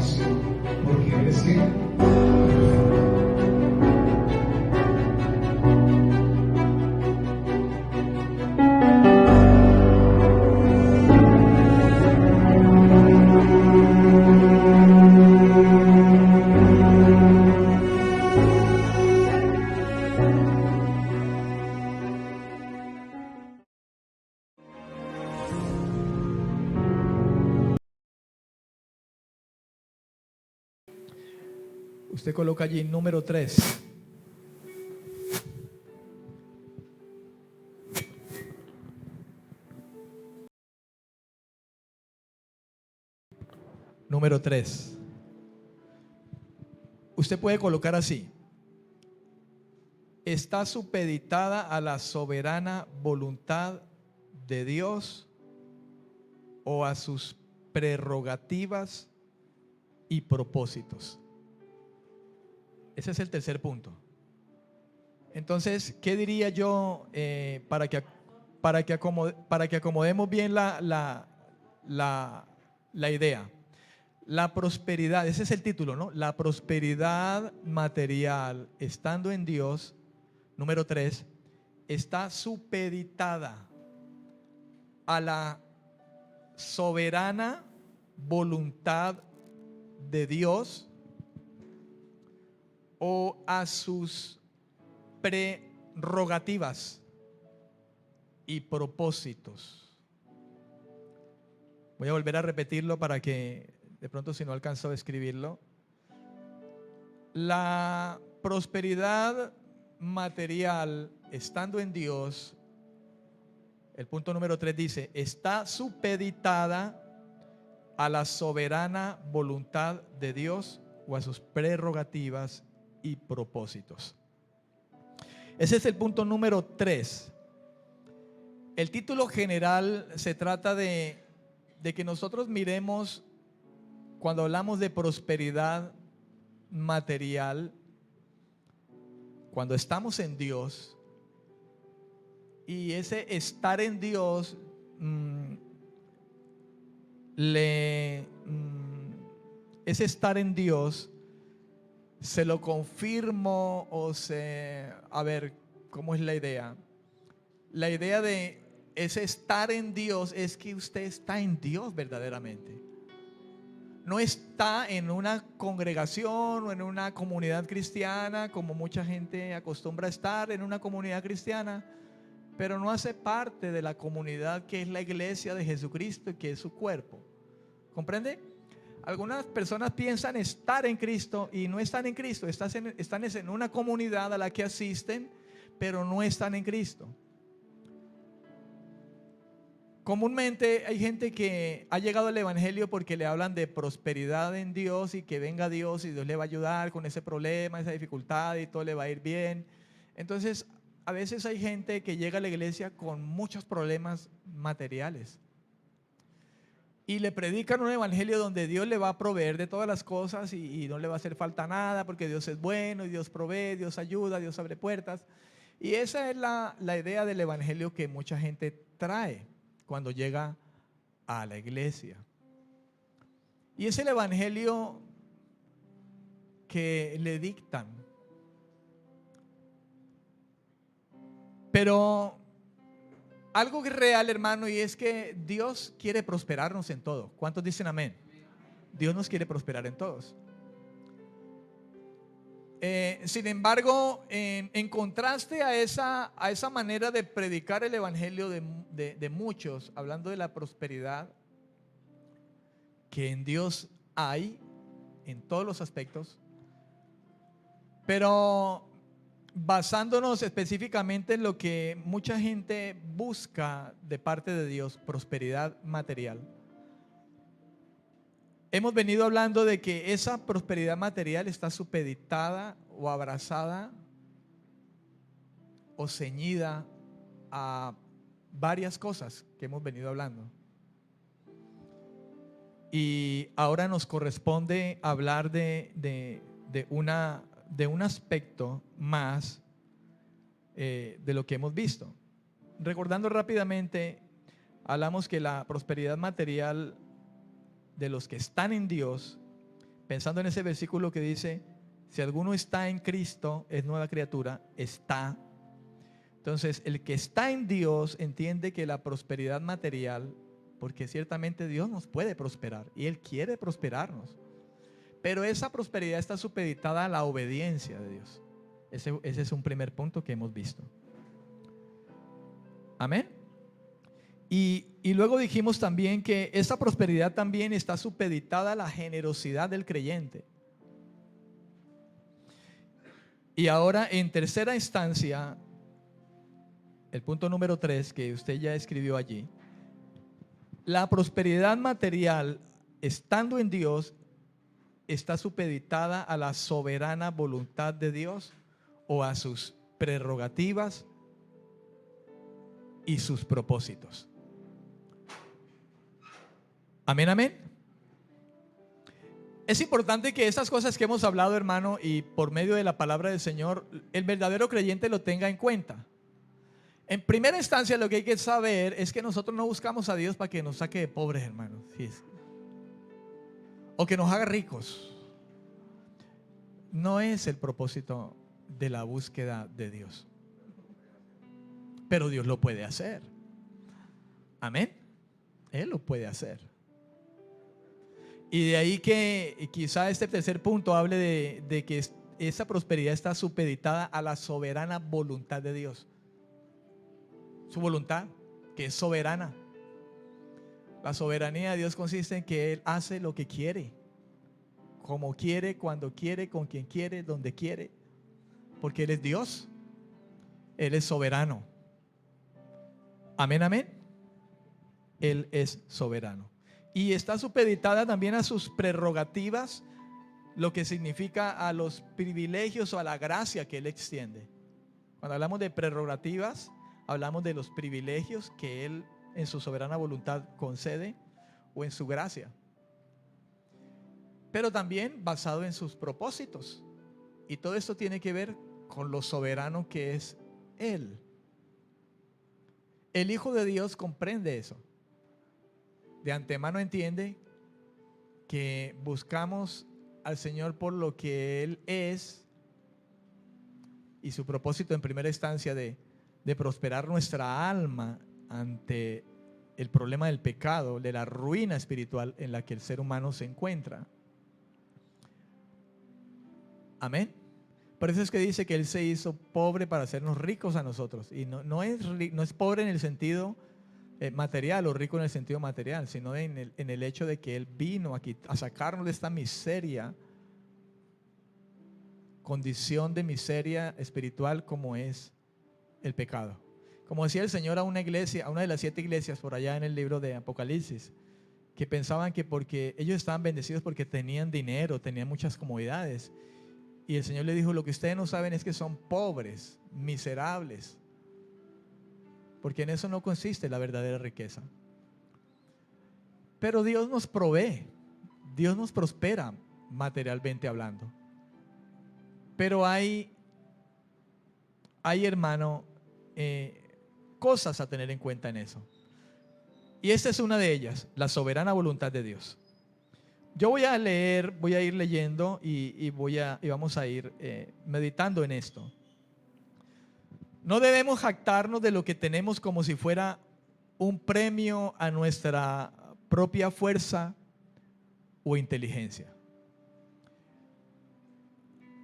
espacio, porque eres Él. Usted coloca allí número 3. Número 3. Usted puede colocar así: está supeditada a la soberana voluntad de Dios o a sus prerrogativas y propósitos. Ese es el tercer punto. Entonces, ¿qué diría yo para que acomodemos bien la idea? La prosperidad, ese es el título, ¿no? La prosperidad material, estando en Dios, número 3, está supeditada a la soberana voluntad de Dios o a sus prerrogativas y propósitos. Voy a volver a repetirlo para que de pronto, si no alcanzo a escribirlo. La prosperidad material, estando en Dios, el punto número 3 dice, está supeditada a la soberana voluntad de Dios o a sus prerrogativas y propósitos. Ese es el punto número 3. El título general se trata de que nosotros miremos, cuando hablamos de prosperidad material, cuando estamos en Dios, y ese estar en Dios ese estar en Dios se lo confirmo a ver, ¿cómo es la idea? La idea de ese estar en Dios es que usted está en Dios verdaderamente. No está en una congregación o en una comunidad cristiana, como mucha gente acostumbra a estar en una comunidad cristiana, pero no hace parte de la comunidad que es la iglesia de Jesucristo y que es su cuerpo. ¿Comprende? Algunas personas piensan estar en Cristo y no están en Cristo. Están en una comunidad a la que asisten, pero no están en Cristo. Comúnmente hay gente que ha llegado al evangelio porque le hablan de prosperidad en Dios y que venga Dios y Dios le va a ayudar con ese problema, esa dificultad y todo le va a ir bien. Entonces, a veces hay gente que llega a la iglesia con muchos problemas materiales y le predican un evangelio donde Dios le va a proveer de todas las cosas y no le va a hacer falta nada porque Dios es bueno y Dios provee, Dios ayuda, Dios abre puertas. Y esa es la idea del evangelio que mucha gente trae cuando llega a la iglesia. Y es el evangelio que le dictan. Pero algo que es real, hermano, y es que Dios quiere prosperarnos en todo. ¿Cuántos dicen amén? Dios nos quiere prosperar en todos. Sin embargo, en contraste a esa manera de predicar el evangelio de muchos, hablando de la prosperidad que en Dios hay en todos los aspectos, pero basándonos específicamente en lo que mucha gente busca de parte de Dios, prosperidad material. Hemos venido hablando de que esa prosperidad material está supeditada o abrazada o ceñida a varias cosas que hemos venido hablando. Y ahora nos corresponde hablar de un aspecto más de lo que hemos visto. Recordando rápidamente, hablamos que la prosperidad material de los que están en Dios pensando en ese versículo que dice, si alguno está en Cristo, es nueva criatura, está. Entonces, el que está en Dios entiende que la prosperidad material, porque ciertamente Dios nos puede prosperar y Él quiere prosperarnos, pero esa prosperidad está supeditada a la obediencia de Dios. Ese es un primer punto que hemos visto. Amén. Y luego dijimos también que esa prosperidad también está supeditada a la generosidad del creyente. Y ahora, en tercera instancia, el punto número 3 que usted ya escribió allí, la prosperidad material, estando en Dios, está supeditada a la soberana voluntad de Dios o a sus prerrogativas y sus propósitos. Amén, amén. Es importante que estas cosas que hemos hablado, hermano, y por medio de la palabra del Señor, el verdadero creyente lo tenga en cuenta. En primera instancia, lo que hay que saber es que nosotros no buscamos a Dios para que nos saque de pobres, hermanos, o que nos haga ricos. No es el propósito de la búsqueda de Dios, pero Dios lo puede hacer. Amén. Él lo puede hacer. Y de ahí que quizá este tercer punto hable de que esa prosperidad está supeditada a la soberana voluntad de Dios. Su voluntad, que es soberana. La soberanía de Dios consiste en que Él hace lo que quiere, como quiere, cuando quiere, con quien quiere, donde quiere, porque Él es Dios. Él es soberano. Amén, amén. Él es soberano. Y está supeditada también a sus prerrogativas, lo que significa a los privilegios o a la gracia que Él extiende. Cuando hablamos de prerrogativas, hablamos de los privilegios que Él en su soberana voluntad concede o en su gracia. Pero también basado en sus propósitos. Y todo esto tiene que ver con lo soberano que es Él. El Hijo de Dios comprende eso. De antemano entiende que buscamos al Señor por lo que Él es y su propósito en primera instancia de prosperar nuestra alma ante el problema del pecado, de la ruina espiritual en la que el ser humano se encuentra. Amén. Por eso es que dice que Él se hizo pobre para hacernos ricos a nosotros. Y no es pobre en el sentido material o rico en el sentido material, sino en el hecho de que Él vino aquí a sacarnos de esta miseria, condición de miseria espiritual como es el pecado. Como decía el Señor a una iglesia, a una de las 7 iglesias por allá en el libro de Apocalipsis, que pensaban que porque ellos estaban bendecidos porque tenían dinero, tenían muchas comodidades. Y el Señor le dijo, lo que ustedes no saben es que son pobres, miserables, porque en eso no consiste la verdadera riqueza. Pero Dios nos provee, Dios nos prospera materialmente hablando. Pero hay hermano, cosas a tener en cuenta en eso. Y esta es una de ellas, la soberana voluntad de Dios. Yo voy a ir leyendo y vamos a ir meditando en esto. No debemos jactarnos de lo que tenemos como si fuera un premio a nuestra propia fuerza o inteligencia.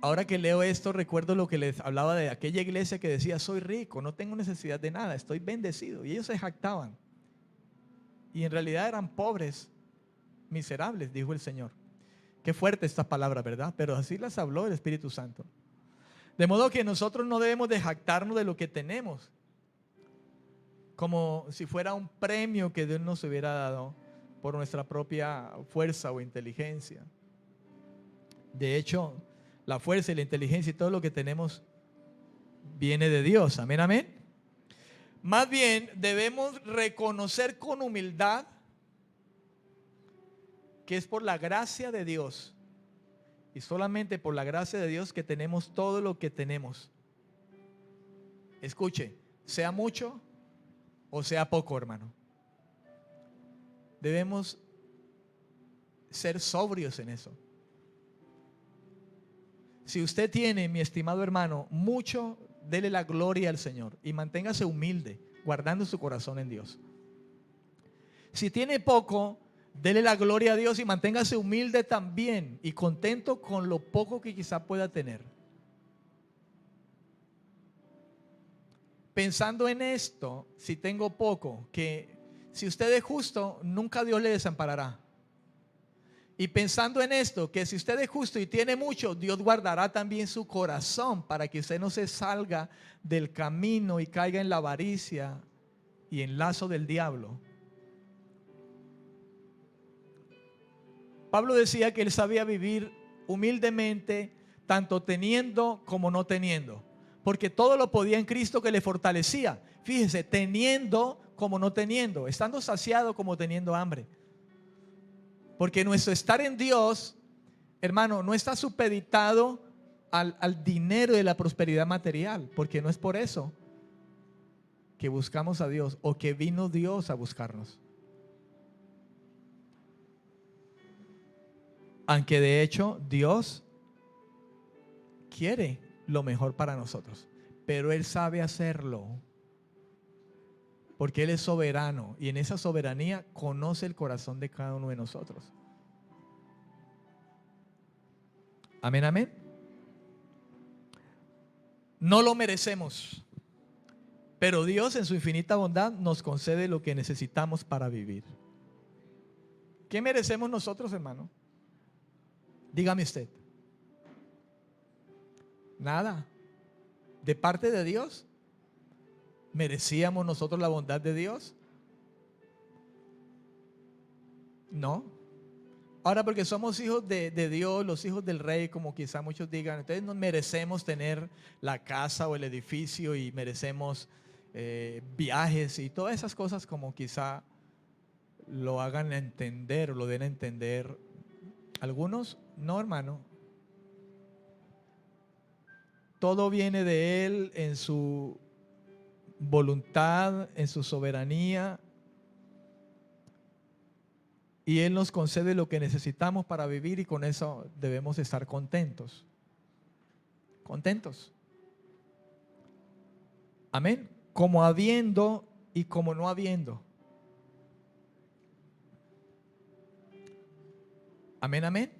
Ahora que leo esto, recuerdo lo que les hablaba de aquella iglesia que decía, soy rico, no tengo necesidad de nada, estoy bendecido. Y ellos se jactaban. Y en realidad eran pobres, miserables, dijo el Señor. Qué fuerte esta palabra, ¿verdad? Pero así las habló el Espíritu Santo. De modo que nosotros no debemos de jactarnos de lo que tenemos, como si fuera un premio que Dios nos hubiera dado por nuestra propia fuerza o inteligencia. De hecho, la fuerza y la inteligencia y todo lo que tenemos viene de Dios. Amén, amén. Más bien debemos reconocer con humildad que es por la gracia de Dios y solamente por la gracia de Dios que tenemos todo lo que tenemos. Escuche, sea mucho o sea poco, hermano. Debemos ser sobrios en eso. Si usted tiene, mi estimado hermano, mucho, dele la gloria al Señor y manténgase humilde, guardando su corazón en Dios. Si tiene poco, dele la gloria a Dios y manténgase humilde también y contento con lo poco que quizá pueda tener. Pensando en esto, si tengo poco, que si usted es justo, nunca Dios le desamparará. Y pensando en esto, que si usted es justo y tiene mucho, Dios guardará también su corazón para que usted no se salga del camino y caiga en la avaricia y en lazo del diablo. Pablo decía que él sabía vivir humildemente, tanto teniendo como no teniendo, porque todo lo podía en Cristo que le fortalecía. Fíjese, teniendo como no teniendo, estando saciado como teniendo hambre. Porque nuestro estar en Dios, hermano, no está supeditado al dinero y la prosperidad material, porque no es por eso que buscamos a Dios o que vino Dios a buscarnos. Aunque de hecho Dios quiere lo mejor para nosotros, pero Él sabe hacerlo porque Él es soberano y en esa soberanía conoce el corazón de cada uno de nosotros. Amén, amén. No lo merecemos, pero Dios en su infinita bondad nos concede lo que necesitamos para vivir. ¿Qué merecemos nosotros, hermano? Dígame usted. Nada. De parte de Dios, ¿merecíamos nosotros la bondad de Dios? No. Ahora, porque somos hijos de Dios, los hijos del rey, como quizá muchos digan, entonces no merecemos tener la casa o el edificio y merecemos viajes y todas esas cosas, como quizá lo hagan entender o lo den a entender algunos. No, hermano. Todo viene de Él en su voluntad, en su soberanía. Y Él nos concede lo que necesitamos para vivir y con eso debemos estar contentos. Contentos. Amén. Como habiendo y como no habiendo. Amén, amén.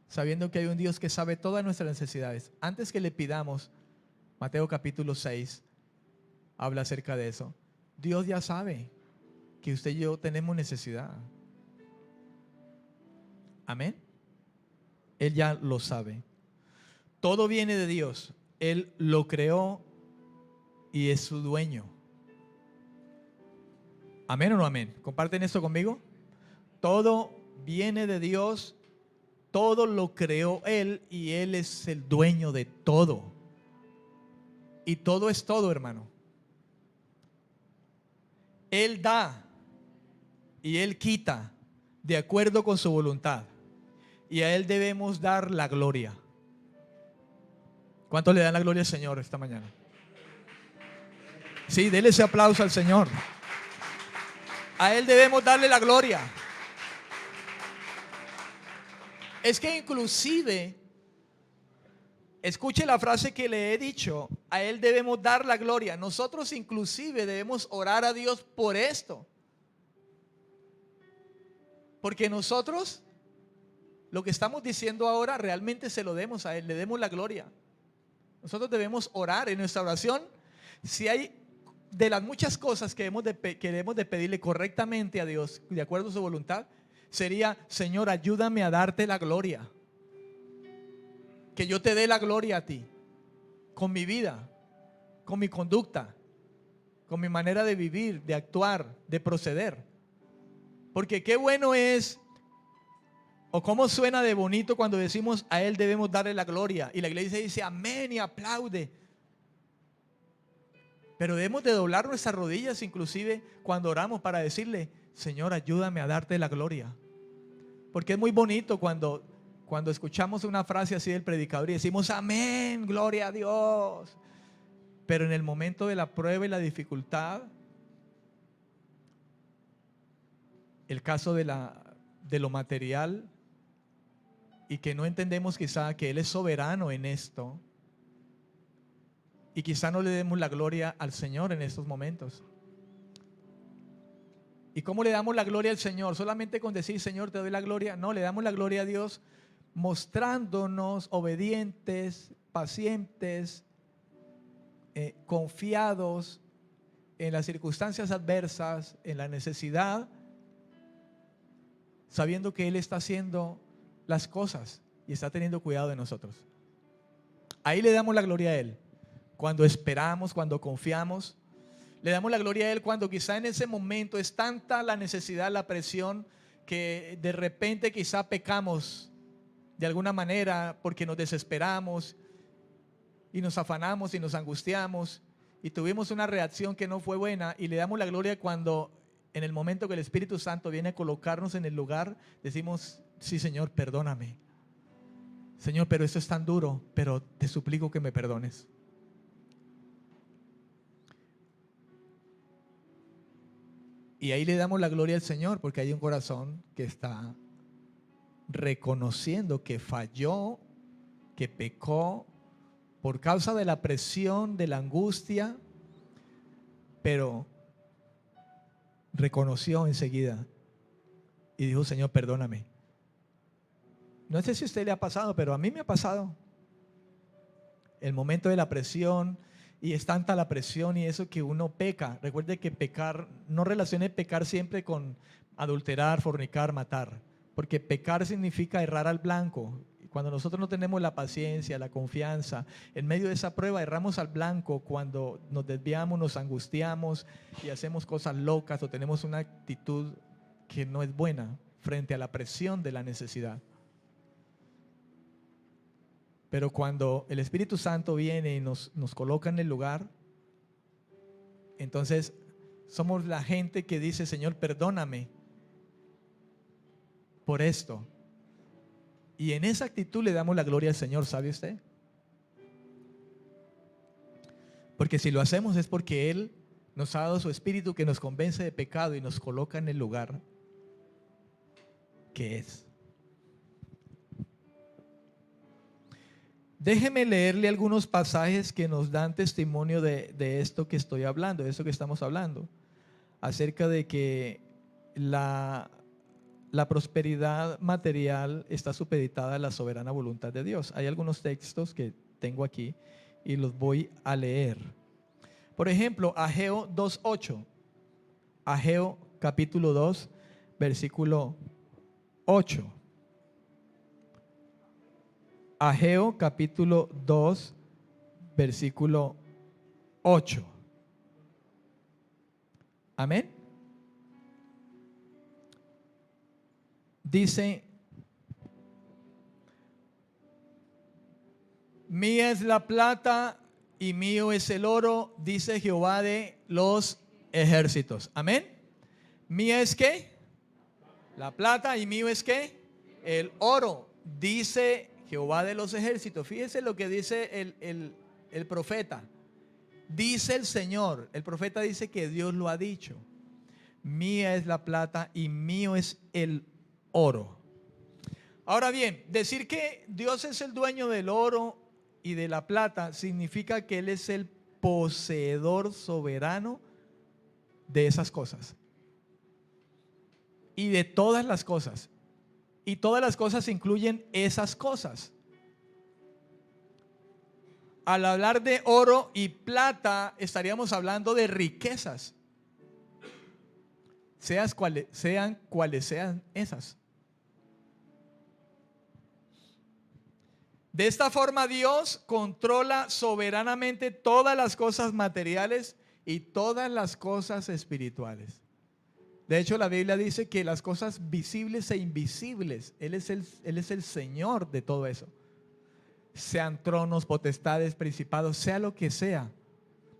Sabiendo que hay un Dios que sabe todas nuestras necesidades. Antes que le pidamos, Mateo capítulo 6 habla acerca de eso. Dios ya sabe que usted y yo tenemos necesidad. Amén. Él ya lo sabe. Todo viene de Dios. Él lo creó y es su dueño. Amén o no amén. ¿Comparten esto conmigo? Todo viene de Dios. Todo lo creó Él y Él es el dueño de todo. Y todo es todo, hermano. Él da y Él quita de acuerdo con su voluntad. Y a Él debemos dar la gloria. ¿Cuántos le dan la gloria al Señor esta mañana? Sí, déle ese aplauso al Señor. A Él debemos darle la gloria. Es que inclusive, escuche la frase que le he dicho, a Él debemos dar la gloria. Nosotros inclusive debemos orar a Dios por esto. Porque nosotros, lo que estamos diciendo ahora, realmente se lo demos a Él, le demos la gloria. Nosotros debemos orar en nuestra oración. Si hay de las muchas cosas que debemos de pedirle correctamente a Dios, de acuerdo a su voluntad, sería: Señor, ayúdame a darte la gloria. Que yo te dé la gloria a ti, con mi vida, con mi conducta, con mi manera de vivir, de actuar, de proceder. Porque qué bueno es, o cómo suena de bonito cuando decimos a Él debemos darle la gloria. Y la iglesia dice amén y aplaude. Pero debemos de doblar nuestras rodillas inclusive cuando oramos para decirle: Señor, ayúdame a darte la gloria. Porque es muy bonito cuando escuchamos una frase así del predicador y decimos amén, gloria a Dios. Pero en el momento de la prueba y la dificultad, el caso de lo material, y que no entendemos quizá que Él es soberano en esto, y quizá no le demos la gloria al Señor en estos momentos. ¿Y cómo le damos la gloria al Señor? ¿Solamente con decir, Señor, te doy la gloria? No, le damos la gloria a Dios mostrándonos obedientes, pacientes, confiados en las circunstancias adversas, en la necesidad, sabiendo que Él está haciendo las cosas y está teniendo cuidado de nosotros. Ahí le damos la gloria a Él. Cuando esperamos, cuando confiamos, le damos la gloria a Él cuando quizá en ese momento es tanta la necesidad, la presión, que de repente quizá pecamos de alguna manera porque nos desesperamos y nos afanamos y nos angustiamos y tuvimos una reacción que no fue buena, y le damos la gloria cuando en el momento que el Espíritu Santo viene a colocarnos en el lugar, decimos, sí, Señor, perdóname. Señor, pero esto es tan duro, pero te suplico que me perdones. Y ahí le damos la gloria al Señor porque hay un corazón que está reconociendo que falló, que pecó por causa de la presión, de la angustia, pero reconoció enseguida y dijo, Señor, perdóname. No sé si a usted le ha pasado, pero a mí me ha pasado. El momento de la presión, y es tanta la presión y eso que uno peca. Recuerde que pecar, no relacione pecar siempre con adulterar, fornicar, matar, porque pecar significa errar al blanco. Y cuando nosotros no tenemos la paciencia, la confianza, en medio de esa prueba erramos al blanco cuando nos desviamos, nos angustiamos y hacemos cosas locas o tenemos una actitud que no es buena frente a la presión de la necesidad. Pero cuando el Espíritu Santo viene y nos coloca en el lugar, entonces somos la gente que dice, Señor, perdóname por esto. Y en esa actitud le damos la gloria al Señor, ¿sabe usted? Porque si lo hacemos es porque Él nos ha dado su Espíritu que nos convence de pecado y nos coloca en el lugar que es. Déjeme leerle algunos pasajes que nos dan testimonio de esto que estoy hablando, de esto que estamos hablando, acerca de que la prosperidad material está supeditada a la soberana voluntad de Dios. Hay algunos textos que tengo aquí y los voy a leer. Por ejemplo, Ageo 2:8. Ageo capítulo 2, versículo 8. Ageo capítulo 2, versículo 8. Amén. Dice, mía es la plata y mío es el oro, dice Jehová de los ejércitos. Amén. Mía es ¿qué? La plata, y mío es ¿qué? El oro, dice Jehová de los ejércitos. Fíjese lo que dice el profeta. Dice el Señor. El profeta dice que Dios lo ha dicho. Mía es la plata y mío es el oro. Ahora bien, decir que Dios es el dueño del oro y de la plata significa que Él es el poseedor soberano de esas cosas y de todas las cosas. Y todas las cosas incluyen esas cosas. Al hablar de oro y plata, estaríamos hablando de riquezas, sean cuales sean esas. De esta forma, Dios controla soberanamente todas las cosas materiales y todas las cosas espirituales. De hecho, la Biblia dice que las cosas visibles e invisibles, Él es el Señor de todo eso. Sean tronos, potestades, principados, sea lo que sea,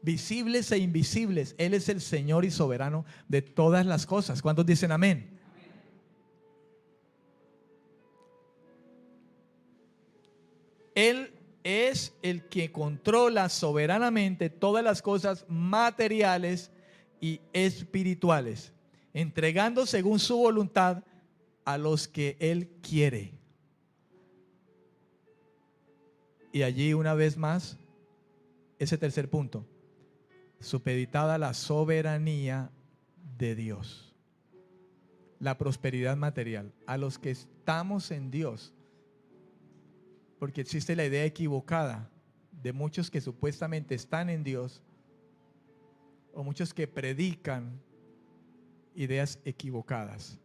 visibles e invisibles, Él es el Señor y soberano de todas las cosas. ¿Cuántos dicen amén? Él es el que controla soberanamente todas las cosas materiales y espirituales, entregando según su voluntad a los que Él quiere. Y allí una vez más, ese tercer punto, supeditada a la soberanía de Dios. La prosperidad material. A los que estamos en Dios, porque existe la idea equivocada de muchos que supuestamente están en Dios, o muchos que predican ideas equivocadas.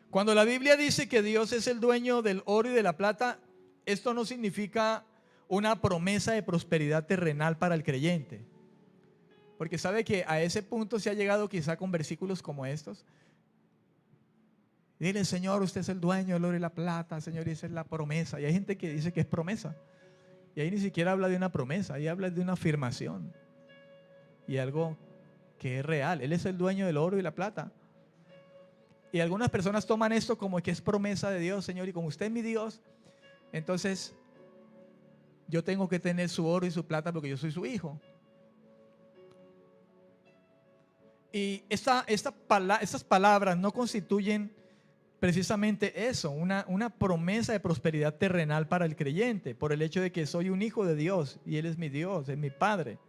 Cuando la Biblia dice que Dios es el dueño del oro y de la plata, esto no significa una promesa de prosperidad terrenal para el creyente. Porque sabe que a ese punto se ha llegado quizá con versículos como estos. Dile, Señor, usted es el dueño del oro y la plata, Señor, y esa es la promesa. Y hay gente que dice que es promesa. Y ahí ni siquiera habla de una promesa, ahí habla de una afirmación. Y algo que es real. Él es el dueño del oro y la plata. Y algunas personas toman esto como que es promesa de Dios, Señor, y como usted es mi Dios, entonces yo tengo que tener su oro y su plata porque yo soy su hijo. Y estas palabras no constituyen precisamente eso, una promesa de prosperidad terrenal para el creyente, por el hecho de que soy un hijo de Dios y Él es mi Dios, es mi Padre,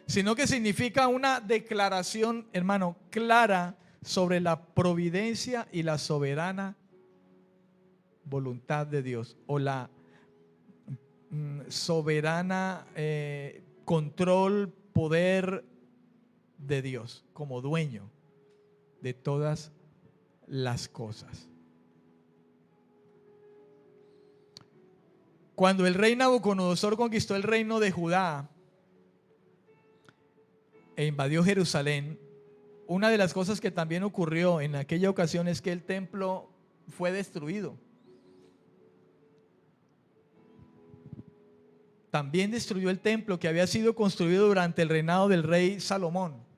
sino que significa una declaración, hermano, clara sobre la providencia y la soberana voluntad de Dios, o la soberana control, poder de Dios como dueño de todas las cosas. Cuando el rey Nabucodonosor conquistó el reino de Judá e invadió Jerusalén, una de las cosas que también ocurrió en aquella ocasión es que el templo fue destruido. También destruyó el templo que había sido construido durante el reinado del rey Salomón.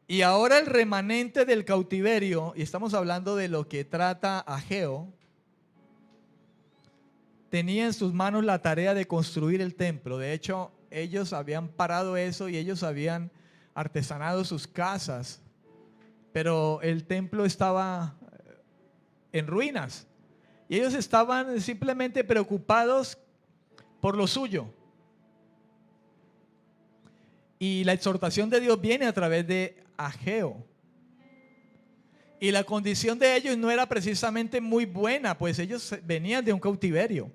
Y ahora el remanente del cautiverio, y estamos hablando de lo que trata Ageo, tenía en sus manos la tarea de construir el templo. De hecho, ellos habían parado eso y ellos habían artesanado sus casas, pero el templo estaba en ruinas y ellos estaban simplemente preocupados por lo suyo. Y la exhortación de Dios viene a través de Ageo. Y la condición de ellos no era precisamente muy buena, pues ellos venían de un cautiverio.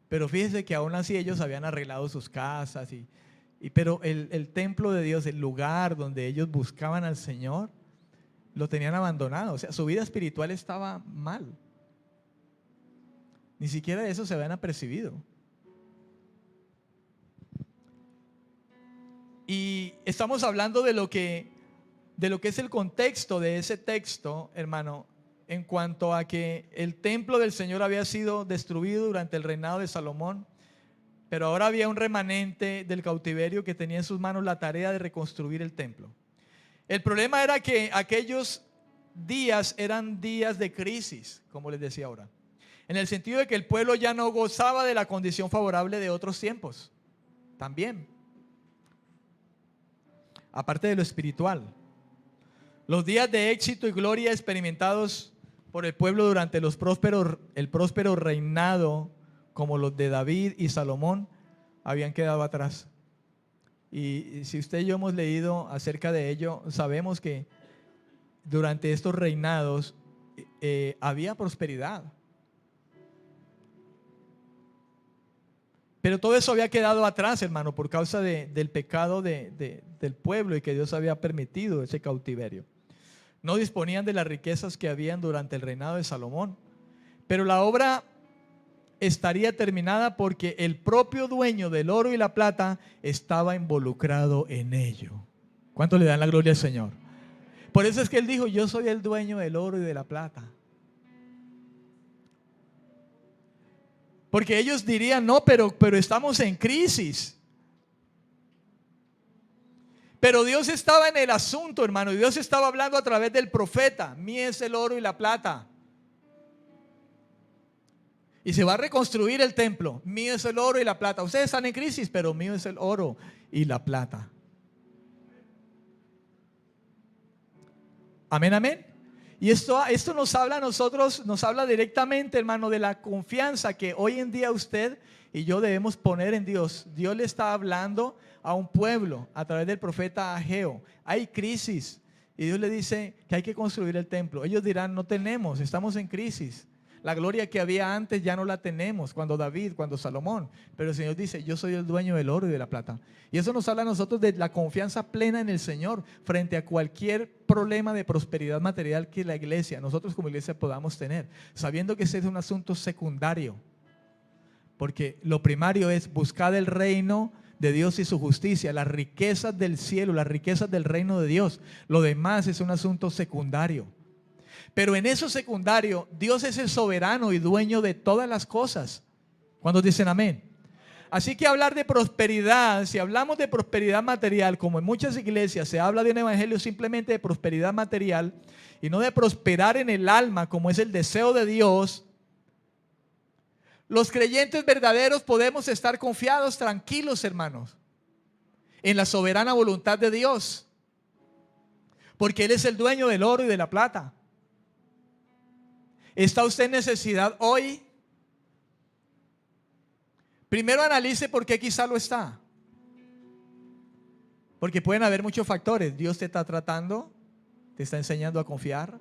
Pero fíjese que aún así ellos habían arreglado sus casas, pero el templo de Dios, el lugar donde ellos buscaban al Señor, lo tenían abandonado. O sea, su vida espiritual estaba mal. Ni siquiera de eso se habían apercibido. Y estamos hablando de lo que es el contexto de ese texto, hermano, en cuanto a que el templo del Señor había sido destruido durante el reinado de Salomón, pero ahora había un remanente del cautiverio que tenía en sus manos la tarea de reconstruir el templo. El problema era que aquellos días eran días de crisis, como les decía ahora, en el sentido de que el pueblo ya no gozaba de la condición favorable de otros tiempos, también, aparte de lo espiritual. Los días de éxito y gloria experimentados por el pueblo durante el próspero reinado, como los de David y Salomón, habían quedado atrás. Y si usted y yo hemos leído acerca de ello, sabemos que durante estos reinados había prosperidad. Pero todo eso había quedado atrás, hermano, por causa del pecado del pueblo y que Dios había permitido ese cautiverio. No disponían de las riquezas que habían durante el reinado de Salomón. Pero la obra estaría terminada porque el propio dueño del oro y la plata estaba involucrado en ello. ¿Cuánto le dan la gloria al Señor? Por eso es que él dijo, yo soy el dueño del oro y de la plata. Porque ellos dirían, no, pero estamos en crisis. Pero Dios estaba en el asunto, hermano, y Dios estaba hablando a través del profeta. Mío es el oro y la plata. Y se va a reconstruir el templo. Mío es el oro y la plata. Ustedes están en crisis, pero mío es el oro y la plata. Amén, amén. Y esto nos habla a nosotros, nos habla directamente, hermano, de la confianza que hoy en día usted y yo debemos poner en Dios. Dios le está hablando a un pueblo a través del profeta Ageo. Hay crisis y Dios le dice que hay que construir el templo. Ellos dirán, no tenemos, estamos en crisis. La gloria que había antes ya no la tenemos, cuando David, cuando Salomón. Pero el Señor dice, yo soy el dueño del oro y de la plata. Y eso nos habla a nosotros de la confianza plena en el Señor frente a cualquier problema de prosperidad material que la iglesia, nosotros como iglesia podamos tener, sabiendo que ese es un asunto secundario. Porque lo primario es buscar el reino de Dios y su justicia, las riquezas del cielo, las riquezas del reino de Dios. Lo demás es un asunto secundario. Pero en eso secundario, Dios es el soberano y dueño de todas las cosas. ¿Cuántos dicen amén? Así que hablar de prosperidad, si hablamos de prosperidad material, como en muchas iglesias se habla de un evangelio simplemente de prosperidad material y no de prosperar en el alma, como es el deseo de Dios, los creyentes verdaderos podemos estar confiados, tranquilos, hermanos, en la soberana voluntad de Dios, porque Él es el dueño del oro y de la plata. ¿Está usted en necesidad hoy? Primero analice por qué quizá lo está. Porque pueden haber muchos factores. Dios te está tratando, te está enseñando a confiar.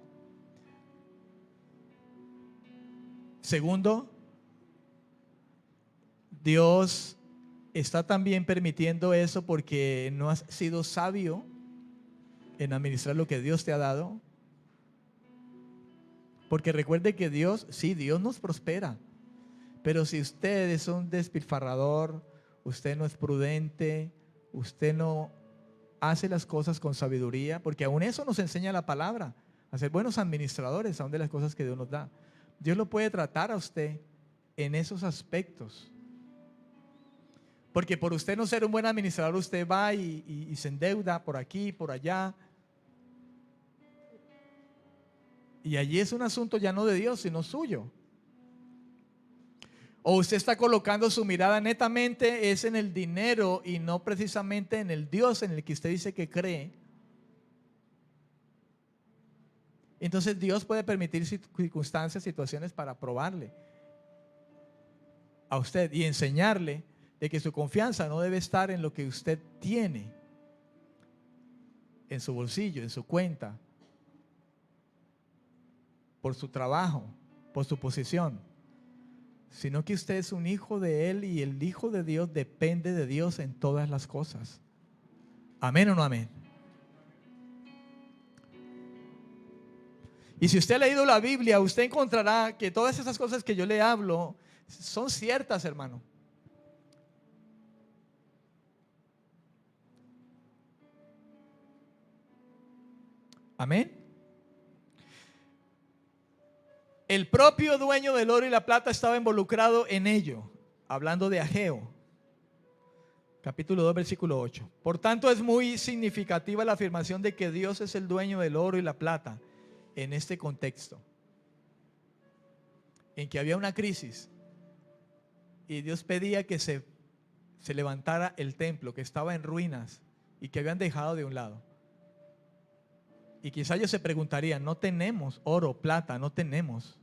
Segundo, Dios está también permitiendo eso porque no has sido sabio en administrar lo que Dios te ha dado. Porque recuerde que Dios, sí, Dios nos prospera. Pero si usted es un despilfarrador, usted no es prudente, usted no hace las cosas con sabiduría, porque aún eso nos enseña la palabra, a ser buenos administradores aún de las cosas que Dios nos da. Dios lo puede tratar a usted en esos aspectos. Porque por usted no ser un buen administrador, usted va y se endeuda por aquí, por allá. Y allí es un asunto ya no de Dios, sino suyo. O usted está colocando su mirada netamente es en el dinero y no precisamente en el Dios en el que usted dice que cree. Entonces Dios puede permitir circunstancias, situaciones para probarle a usted y enseñarle de que su confianza no debe estar en lo que usted tiene, en su bolsillo, en su cuenta, por su trabajo, por su posición, sino que usted es un hijo de Él y el hijo de Dios depende de Dios en todas las cosas. ¿Amén o no amén? Y si usted ha leído la Biblia, usted encontrará que todas esas cosas que yo le hablo son ciertas, hermano. Amén. El propio dueño del oro y la plata estaba involucrado en ello, hablando de Ageo, capítulo 2, versículo 8. Por tanto, es muy significativa la afirmación de que Dios es el dueño del oro y la plata en este contexto, en que había una crisis y Dios pedía que se levantara el templo que estaba en ruinas y que habían dejado de un lado. Y quizá ellos se preguntarían, no tenemos oro, plata, no tenemos.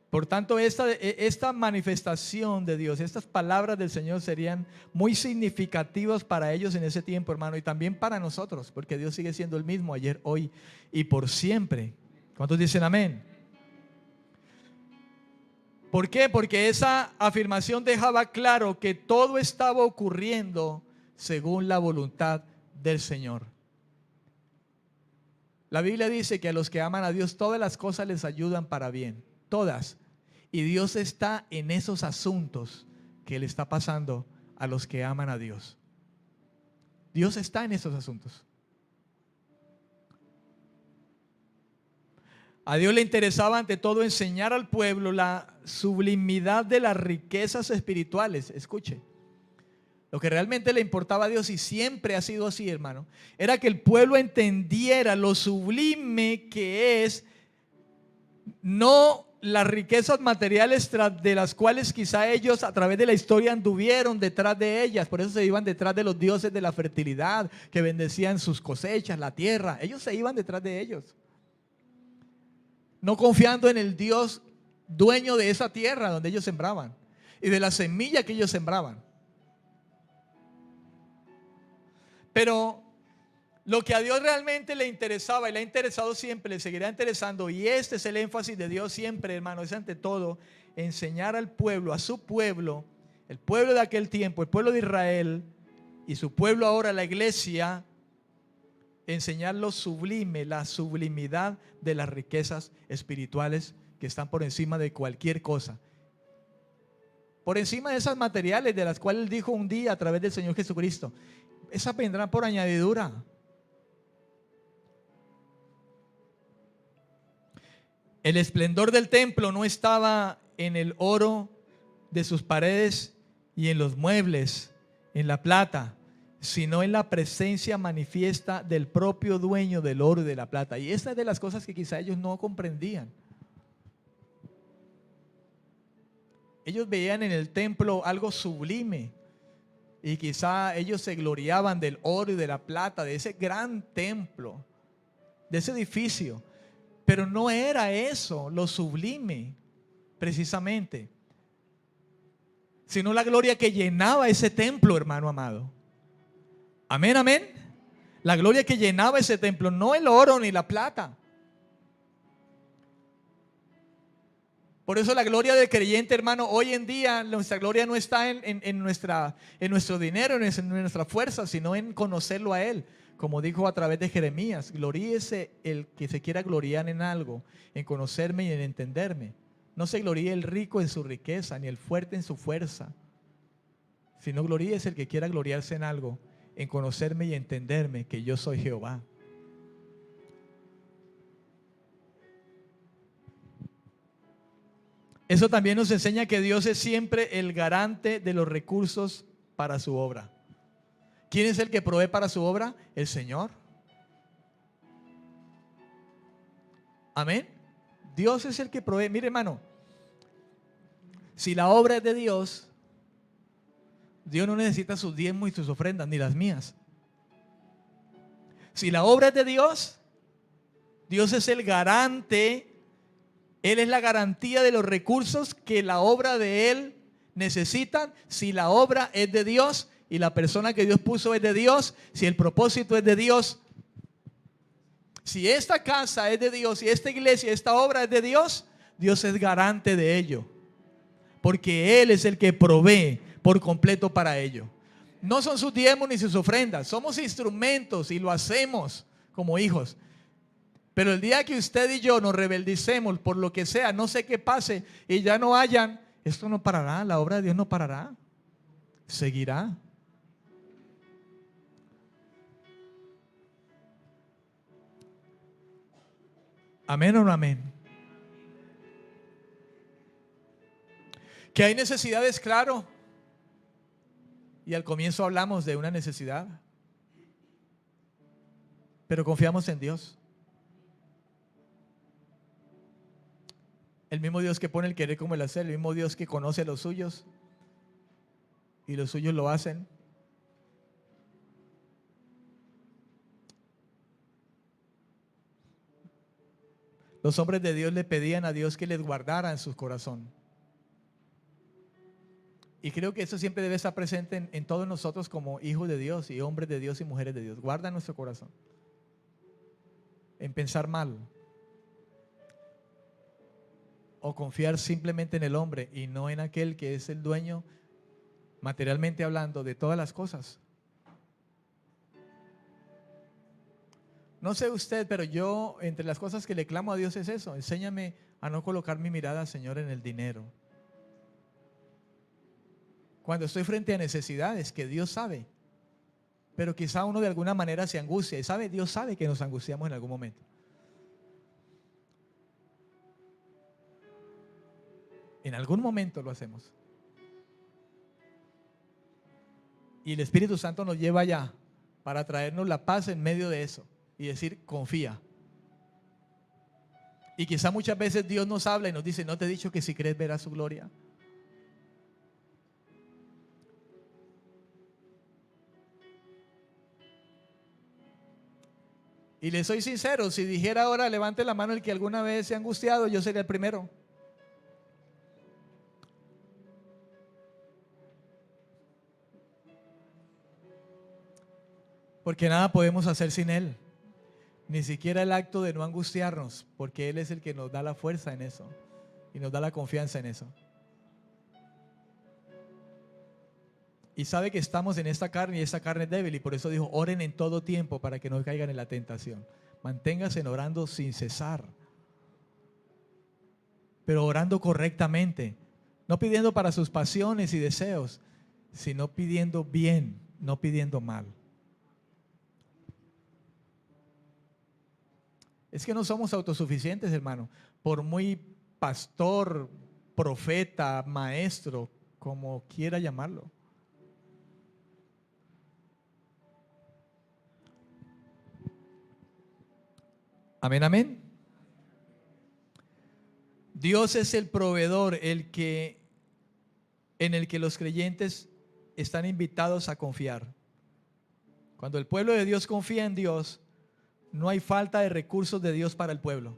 Por tanto, esta manifestación de Dios, estas palabras del Señor serían muy significativas para ellos en ese tiempo, hermano, y también para nosotros, porque Dios sigue siendo el mismo ayer, hoy y por siempre. ¿Cuántos dicen amén? ¿Por qué? Porque esa afirmación dejaba claro que todo estaba ocurriendo según la voluntad del Señor. La Biblia dice que a los que aman a Dios todas las cosas les ayudan para bien, todas. Y Dios está en esos asuntos que le está pasando a los que aman a Dios. Dios está en esos asuntos. A Dios le interesaba ante todo enseñar al pueblo la sublimidad de las riquezas espirituales. Escuche. Lo que realmente le importaba a Dios, y siempre ha sido así, hermano, era que el pueblo entendiera lo sublime que es no las riquezas materiales de las cuales quizá ellos a través de la historia anduvieron detrás de ellas. Por eso se iban detrás de los dioses de la fertilidad que bendecían sus cosechas, la tierra. Ellos se iban detrás de ellos, no confiando en el Dios dueño de esa tierra donde ellos sembraban y de la semilla que ellos sembraban. Pero lo que a Dios realmente le interesaba y le ha interesado siempre, le seguirá interesando, y este es el énfasis de Dios siempre, hermano, es ante todo enseñar al pueblo, a su pueblo, el pueblo de aquel tiempo, el pueblo de Israel y su pueblo ahora, la iglesia, enseñar lo sublime, la sublimidad de las riquezas espirituales que están por encima de cualquier cosa, por encima de esas materiales de las cuales Él dijo un día a través del Señor Jesucristo, esas vendrán por añadidura. El esplendor del templo no estaba en el oro de sus paredes y en los muebles, en la plata, sino en la presencia manifiesta del propio dueño del oro y de la plata. Y esta es de las cosas que quizá ellos no comprendían. Ellos veían en el templo algo sublime y quizá ellos se gloriaban del oro y de la plata, de ese gran templo, de ese edificio. Pero no era eso lo sublime, precisamente, sino la gloria que llenaba ese templo, hermano amado. Amén, amén. La gloria que llenaba ese templo, no el oro ni la plata. Por eso la gloria del creyente, hermano, hoy en día nuestra gloria no está en nuestro dinero, en nuestra fuerza, sino en conocerlo a Él. Como dijo a través de Jeremías, gloríese el que se quiera gloriar en algo, en conocerme y en entenderme. No se gloríe el rico en su riqueza, ni el fuerte en su fuerza, sino gloríese el que quiera gloriarse en algo, en conocerme y entenderme que yo soy Jehová. Eso también nos enseña que Dios es siempre el garante de los recursos para su obra. ¿Quién es el que provee para su obra? El Señor. Amén. Dios es el que provee. Mire, hermano, si la obra es de Dios, Dios no necesita sus diezmos y sus ofrendas, ni las mías. Si la obra es de Dios, Dios es el garante. Él es la garantía de los recursos que la obra de Él necesita. Si la obra es de Dios y la persona que Dios puso es de Dios, si el propósito es de Dios, si esta casa es de Dios, si esta iglesia, esta obra es de Dios, Dios es garante de ello, porque Él es el que provee por completo para ello. No son sus diezmos ni sus ofrendas, somos instrumentos y lo hacemos como hijos. Pero el día que usted y yo nos rebeldicemos por lo que sea, no sé qué pase, y ya no hayan, esto no parará, la obra de Dios no parará, seguirá. Amén o no amén. Que hay necesidades, claro. Y al comienzo hablamos de una necesidad. Pero confiamos en Dios. El mismo Dios que pone el querer como el hacer, el mismo Dios que conoce a los suyos y los suyos lo hacen. Los hombres de Dios le pedían a Dios que les guardara en su corazón. Y creo que eso siempre debe estar presente en todos nosotros como hijos de Dios y hombres de Dios y mujeres de Dios. Guarda nuestro corazón en pensar mal o confiar simplemente en el hombre y no en aquel que es el dueño, materialmente hablando, de todas las cosas. No sé usted, pero yo, entre las cosas que le clamo a Dios es eso: enséñame a no colocar mi mirada, Señor, en el dinero. Cuando estoy frente a necesidades que Dios sabe, pero quizá uno de alguna manera se angustia, y sabe, Dios sabe que nos angustiamos en algún momento. En algún momento lo hacemos. Y el Espíritu Santo nos lleva allá para traernos la paz en medio de eso y decir: confía. Y quizá muchas veces Dios nos habla y nos dice, ¿no te he dicho que si crees verás su gloria? Y le soy sincero, si dijera ahora levante la mano el que alguna vez se ha angustiado, yo sería el primero. Porque nada podemos hacer sin Él. Ni siquiera el acto de no angustiarnos, porque Él es el que nos da la fuerza en eso y nos da la confianza en eso. Y sabe que estamos en esta carne y esta carne es débil, y por eso dijo, oren en todo tiempo para que no caigan en la tentación. Manténganse orando sin cesar, pero orando correctamente, no pidiendo para sus pasiones y deseos, sino pidiendo bien, no pidiendo mal. Es que no somos autosuficientes, hermano. Por muy pastor, profeta, maestro, como quiera llamarlo. Amén, amén. Dios es el proveedor, en el que los creyentes están invitados a confiar. Cuando el pueblo de Dios confía en Dios, no hay falta de recursos de Dios para el pueblo.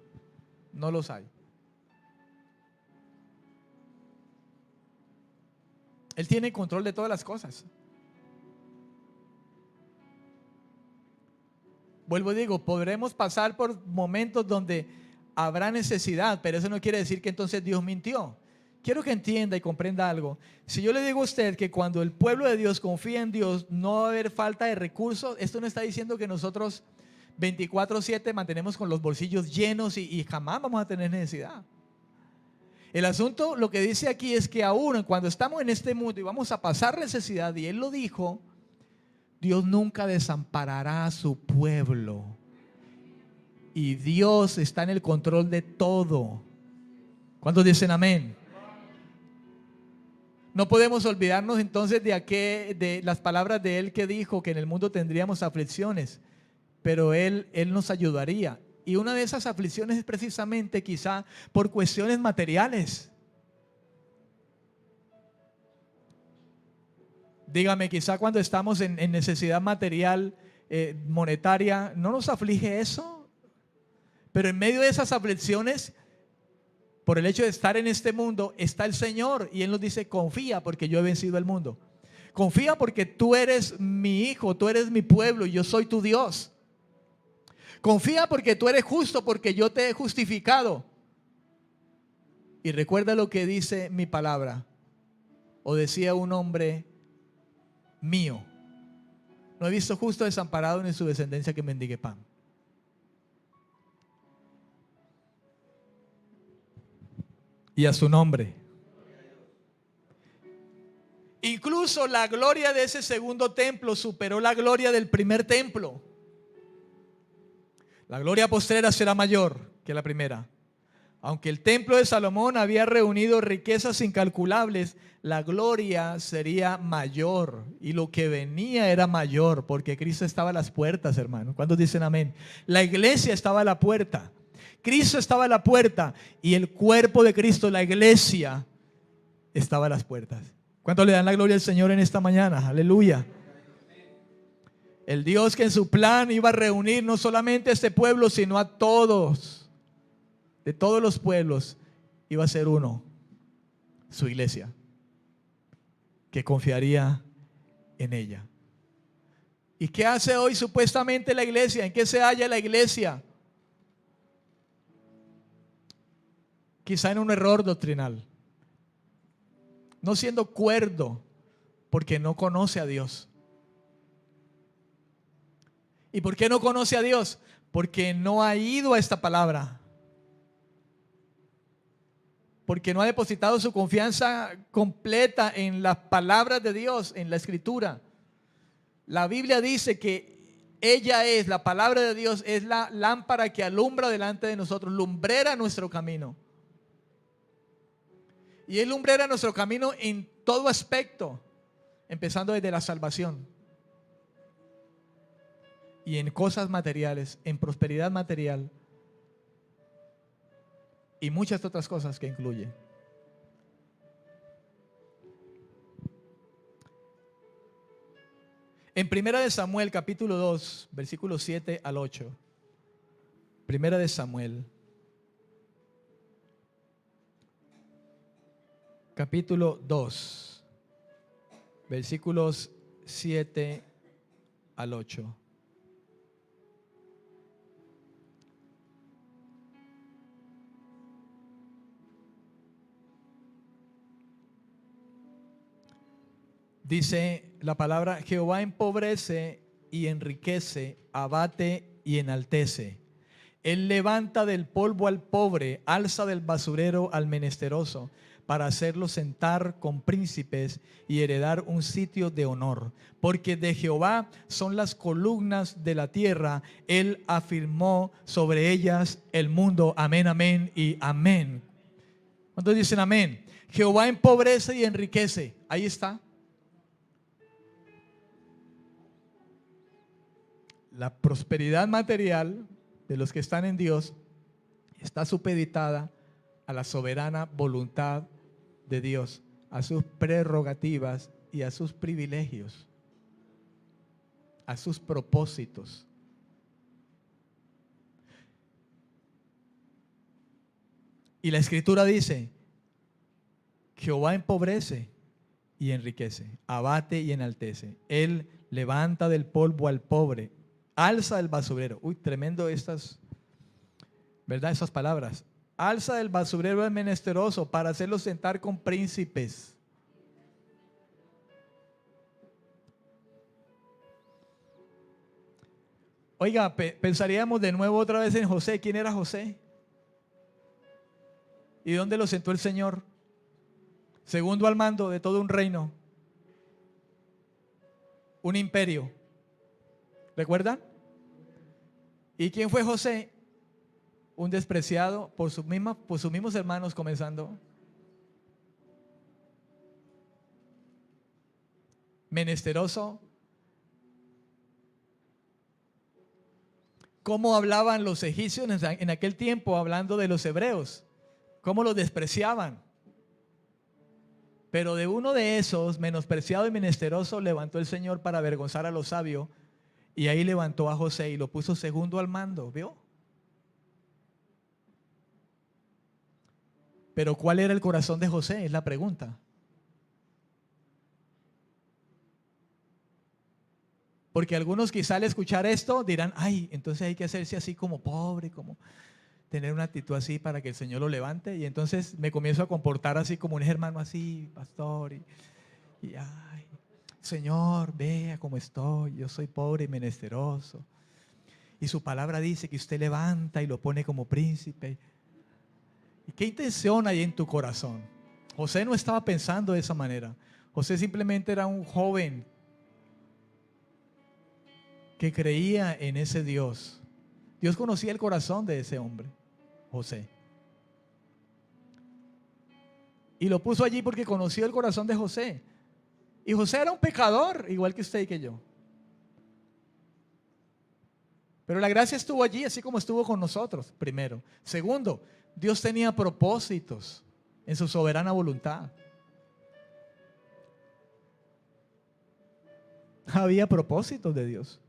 No los hay. Él tiene control de todas las cosas. Vuelvo y digo, podremos pasar por momentos donde habrá necesidad, pero eso no quiere decir que entonces Dios mintió. Quiero que entienda y comprenda algo. Si yo le digo a usted que cuando el pueblo de Dios confía en Dios, no va a haber falta de recursos, esto no está diciendo que nosotros 24/7 mantenemos con los bolsillos llenos y jamás vamos a tener necesidad. El asunto, lo que dice aquí es que aún cuando estamos en este mundo y vamos a pasar necesidad, y Él lo dijo, Dios nunca desamparará a su pueblo. Y Dios está en el control de todo. ¿Cuántos dicen amén? No podemos olvidarnos entonces de las palabras de Él que dijo que en el mundo tendríamos aflicciones, pero Él nos ayudaría. Y una de esas aflicciones es precisamente quizá por cuestiones materiales. Dígame, quizá cuando estamos en necesidad material, monetaria, ¿no nos aflige eso? Pero en medio de esas aflicciones, por el hecho de estar en este mundo, está el Señor y Él nos dice, confía porque yo he vencido el mundo. Confía porque tú eres mi hijo, tú eres mi pueblo y yo soy tu Dios. Confía porque tú eres justo, porque yo te he justificado. Y recuerda lo que dice mi palabra. O decía un hombre mío, no he visto justo desamparado ni su descendencia que mendigue pan. Y a su nombre. Incluso la gloria de ese segundo templo superó la gloria del primer templo. La gloria postrera será mayor que la primera. Aunque el templo de Salomón había reunido riquezas incalculables, la gloria sería mayor y lo que venía era mayor porque Cristo estaba a las puertas, hermano. ¿Cuántos dicen amén? La iglesia estaba a la puerta. Cristo estaba a la puerta y el cuerpo de Cristo, la iglesia, estaba a las puertas. ¿Cuántos le dan la gloria al Señor en esta mañana? Aleluya. El Dios que en su plan iba a reunir no solamente a este pueblo, sino a todos, de todos los pueblos, iba a ser uno, su iglesia, que confiaría en ella. ¿Y qué hace hoy supuestamente la iglesia? ¿En qué se halla la iglesia? Quizá en un error doctrinal, no siendo cuerdo porque no conoce a Dios. ¿Y por qué no conoce a Dios? Porque no ha ido a esta palabra. Porque no ha depositado su confianza completa en las palabras de Dios, en la Escritura. La Biblia dice que ella es, la palabra de Dios, es la lámpara que alumbra delante de nosotros, lumbrera nuestro camino. Y es lumbrera nuestro camino en todo aspecto, empezando desde la salvación. Y en cosas materiales, en prosperidad material. y muchas otras cosas que incluye. En Primera de Samuel, capítulo 2, versículos 7 al 8. Primera de Samuel, capítulo 2, versículos 7 al 8. Dice la palabra: Jehová empobrece y enriquece, abate y enaltece. Él levanta del polvo al pobre, alza del basurero al menesteroso, para hacerlo sentar con príncipes y heredar un sitio de honor. Porque de Jehová son las columnas de la tierra, Él afirmó sobre ellas el mundo. Amén, amén y amén. ¿Cuántos dicen amén? Jehová empobrece y enriquece. Ahí está. La prosperidad material de los que están en Dios está supeditada a la soberana voluntad de Dios, a sus prerrogativas y a sus privilegios, a sus propósitos. Y la Escritura dice: Jehová empobrece y enriquece, abate y enaltece. Él levanta del polvo al pobre, alza del basurero. Uy, tremendo estas, ¿verdad? Esas palabras. Alza del basurero al menesteroso para hacerlo sentar con príncipes. Oiga, pensaríamos de nuevo otra vez en José. ¿Quién era José? ¿Y dónde lo sentó el Señor? Segundo al mando de todo un reino, un imperio. ¿Recuerdan? ¿Y quién fue José? Un despreciado por sus mismos hermanos, comenzando. Menesteroso. ¿Cómo hablaban los egipcios en aquel tiempo hablando de los hebreos? ¿Cómo los despreciaban? Pero de uno de esos, menospreciado y menesteroso, levantó el Señor para avergonzar a los sabios. Y ahí levantó a José y lo puso segundo al mando. ¿Vio? Pero ¿cuál era el corazón de José? Es la pregunta. Porque algunos quizá al escuchar esto dirán: ay, entonces hay que hacerse así como pobre, como tener una actitud así para que el Señor lo levante. Y entonces me comienzo a comportar así como un hermano así, pastor. Y ay, Señor, vea cómo estoy, yo soy pobre y menesteroso. Y su palabra dice que usted levanta y lo pone como príncipe. ¿Y qué intención hay en tu corazón? José no estaba pensando de esa manera. José simplemente era un joven que creía en ese Dios. Dios conocía el corazón de ese hombre, José. Y lo puso allí porque conoció el corazón de José. Y José era un pecador, igual que usted y que yo. Pero la gracia estuvo allí, así como estuvo con nosotros, primero. Segundo, Dios tenía propósitos en su soberana voluntad. Había propósitos de Dios.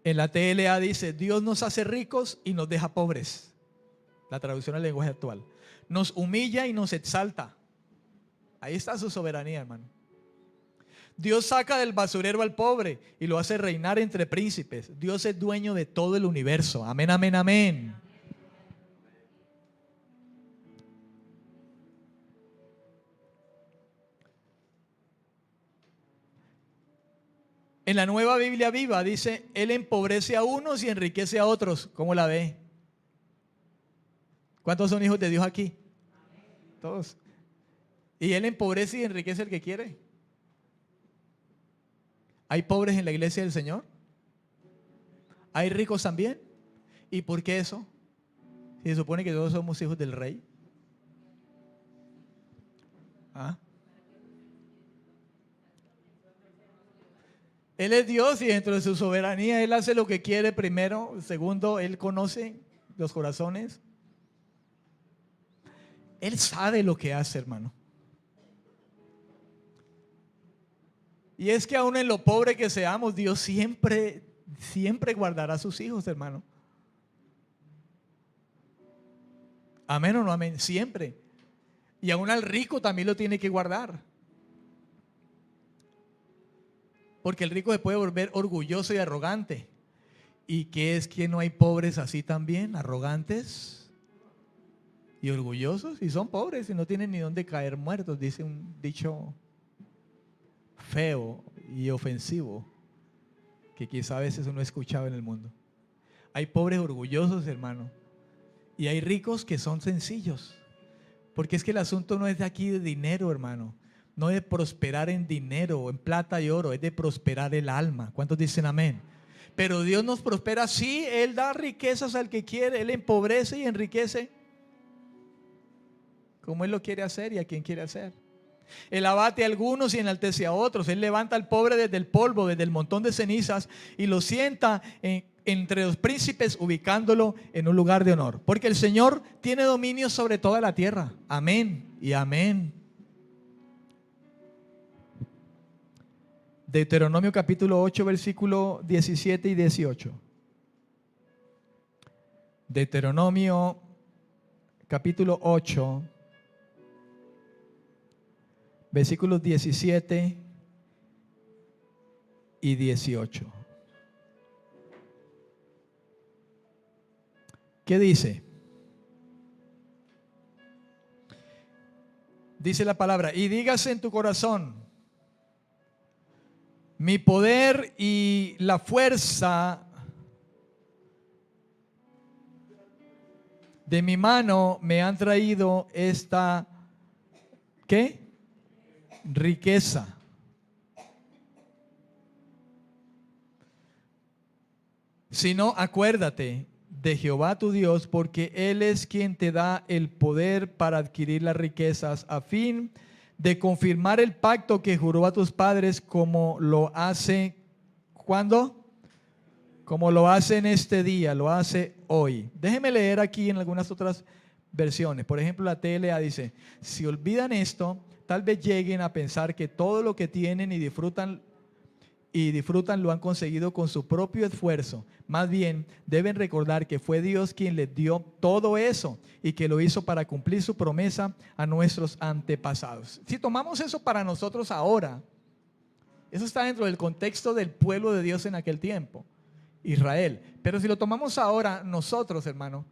En la TLA dice: Dios nos hace ricos y nos deja pobres. La traducción al lenguaje actual. Nos humilla y nos exalta. Ahí está su soberanía, hermano. Dios saca del basurero al pobre y lo hace reinar entre príncipes. Dios es dueño de todo el universo. Amén, amén, amén. En la Nueva Biblia Viva dice: Él empobrece a unos y enriquece a otros. ¿Cómo la ve? ¿Cuántos son hijos de Dios aquí? Todos. Y Él empobrece y enriquece al que quiere. ¿Hay pobres en la iglesia del Señor? ¿Hay ricos también? ¿Y por qué eso? Si se supone que todos somos hijos del Rey. ¿Ah? Él es Dios y dentro de su soberanía Él hace lo que quiere primero. Segundo, Él conoce los corazones. Él sabe lo que hace, hermano. Y es que aún en lo pobre que seamos, Dios siempre guardará a sus hijos, hermano. Amén o no amén, siempre. Y aún al rico también lo tiene que guardar. Porque el rico se puede volver orgulloso y arrogante. ¿Y qué es que no hay pobres así también? Arrogantes y orgullosos. Y son pobres y no tienen ni dónde caer muertos. Dice un dicho feo y ofensivo que quizá a veces uno ha escuchado en el mundo. Hay pobres orgullosos, hermano. Y hay ricos que son sencillos. Porque es que el asunto no es de aquí de dinero, hermano. No es de prosperar en dinero, en plata y oro. Es de prosperar el alma. ¿Cuántos dicen amén? Pero Dios nos prospera, sí. Él da riquezas al que quiere. Él empobrece y enriquece como Él lo quiere hacer y a quien quiere hacer. Él abate a algunos y enaltece a otros. Él levanta al pobre desde el polvo, desde el montón de cenizas, y lo sienta entre los príncipes, ubicándolo en un lugar de honor. Porque el Señor tiene dominio sobre toda la tierra. Amén y amén. Deuteronomio capítulo 8, versículo 17 y 18. Deuteronomio capítulo 8, versículos 17 y 18. ¿Qué dice? Dice la palabra: y dígase en tu corazón, mi poder y la fuerza de mi mano me han traído esta, ¿qué? Riqueza. Sino acuérdate de Jehová tu Dios, porque Él es quien te da el poder para adquirir las riquezas, a fin de confirmar el pacto que juró a tus padres, como lo hace, ¿cuándo? Como lo hace en este día, lo hace hoy. Déjeme leer aquí en algunas otras versiones. Por ejemplo, la TLA dice: si olvidan esto, tal vez lleguen a pensar que todo lo que tienen y disfrutan lo han conseguido con su propio esfuerzo. Más bien, deben recordar que fue Dios quien les dio todo eso y que lo hizo para cumplir su promesa a nuestros antepasados. Si tomamos eso para nosotros ahora, eso está dentro del contexto del pueblo de Dios en aquel tiempo, Israel. Pero si lo tomamos ahora nosotros, hermano,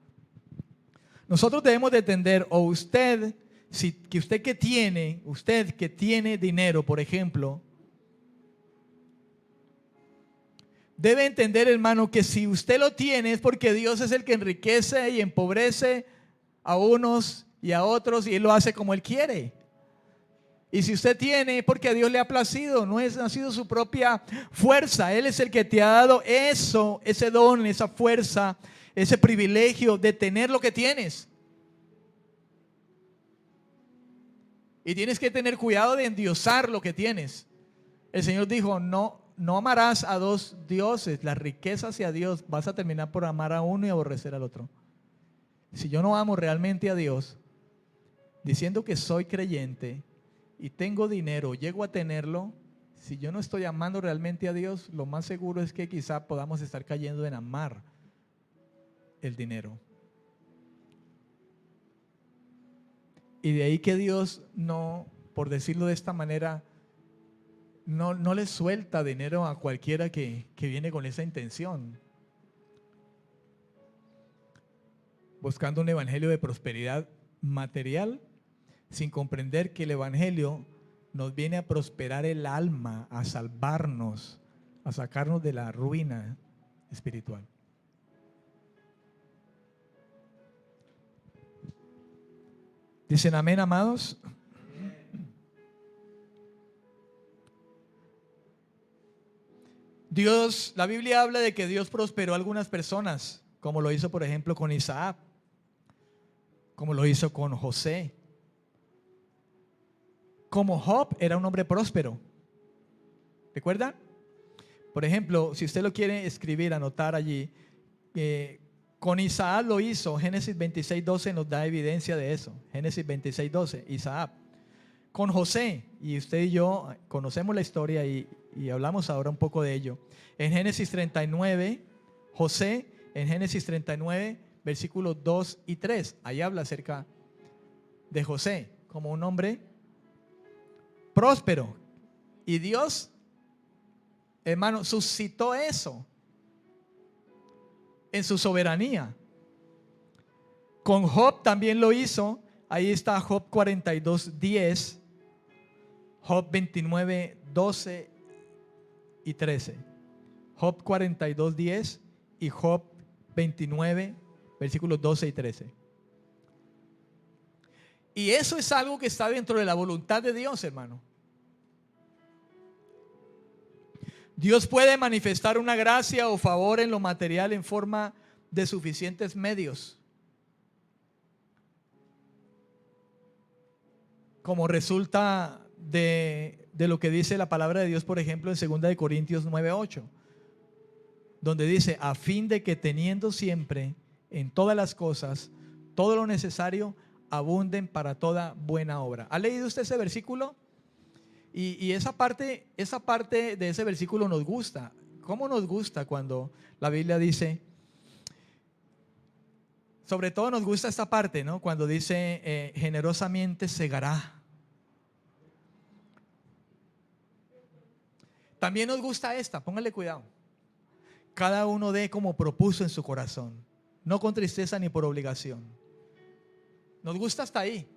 nosotros debemos de entender, o usted, usted que tiene dinero, por ejemplo, debe entender, hermano, que si usted lo tiene es porque Dios es el que enriquece y empobrece a unos y a otros, y Él lo hace como Él quiere. Y si usted tiene es porque a Dios le ha placido, no ha sido su propia fuerza. Él es el que te ha dado eso, ese don, esa fuerza, ese privilegio de tener lo que tienes. Y tienes que tener cuidado de endiosar lo que tienes. El Señor dijo: no amarás a dos dioses, las riquezas y a Dios. Vas a terminar por amar a uno y aborrecer al otro. Si yo no amo realmente a Dios, diciendo que soy creyente y tengo dinero, llego a tenerlo, si yo no estoy amando realmente a Dios, lo más seguro es que quizá podamos estar cayendo en amar el dinero. Y de ahí que Dios no, por decirlo de esta manera, no le suelta dinero a cualquiera que viene con esa intención, buscando un evangelio de prosperidad material, sin comprender que el evangelio nos viene a prosperar el alma, a salvarnos, a sacarnos de la ruina espiritual. ¿Dicen amén, amados? Dios, la Biblia habla de que Dios prosperó a algunas personas, como lo hizo por ejemplo con Isaac, como lo hizo con José. Como Job era un hombre próspero, ¿recuerdan? Por ejemplo, si usted lo quiere escribir, anotar allí, con Isaac lo hizo. Génesis 26:12 nos da evidencia de eso. Génesis 26:12, Isaac. Con José, y usted y yo conocemos la historia y hablamos ahora un poco de ello. En Génesis 39, José, en Génesis 39, versículos 2 y 3, ahí habla acerca de José como un hombre próspero. Y Dios, hermano, suscitó eso en su soberanía. Con Job también lo hizo. Ahí está Job 42:10, Job 29:12 y 13. Job 42:10 y Job 29, versículos 12 y 13. Y eso es algo que está dentro de la voluntad de Dios, hermano. Dios puede manifestar una gracia o favor en lo material en forma de suficientes medios, como resulta de lo que dice la palabra de Dios, por ejemplo, en 2 de Corintios 9:8, donde dice: a fin de que teniendo siempre en todas las cosas todo lo necesario, abunden para toda buena obra. ¿Ha leído usted ese versículo? Y esa parte de ese versículo nos gusta. ¿Cómo nos gusta cuando la Biblia dice? Sobre todo nos gusta esta parte, ¿no? Cuando dice generosamente segará. También nos gusta esta, póngale cuidado. Cada uno dé como propuso en su corazón, no con tristeza ni por obligación. Nos gusta hasta ahí.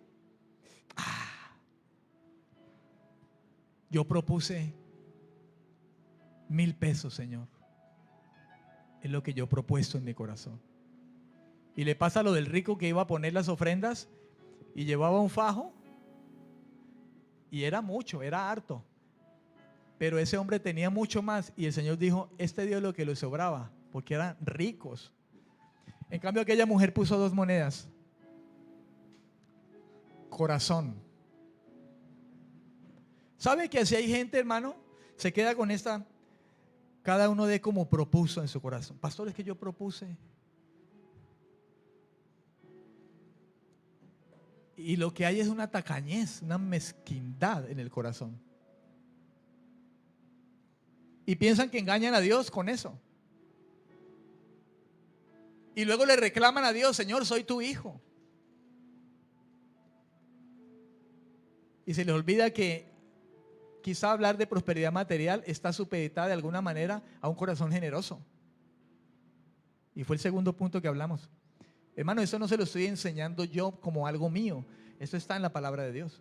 Yo propuse 1,000 pesos, Señor. Es lo que yo he propuesto en mi corazón. Y le pasa lo del rico que iba a poner las ofrendas y llevaba un fajo. Y era mucho, era harto. Pero ese hombre tenía mucho más. Y el Señor dijo: este dio lo que le sobraba, porque eran ricos. En cambio, aquella mujer puso 2 monedas. Corazón. ¿Sabe que si hay gente, hermano, se queda con esta? Cada uno de como propuso en su corazón. Pastor, es que yo propuse. Y lo que hay es una tacañez, una mezquindad en el corazón. Y piensan que engañan a Dios con eso. Y luego le reclaman a Dios: Señor, soy tu hijo. Y se les olvida que quizá hablar de prosperidad material está supeditada de alguna manera a un corazón generoso. Y fue el segundo punto que hablamos. Hermano, eso no se lo estoy enseñando yo como algo mío. Eso está en la palabra de Dios.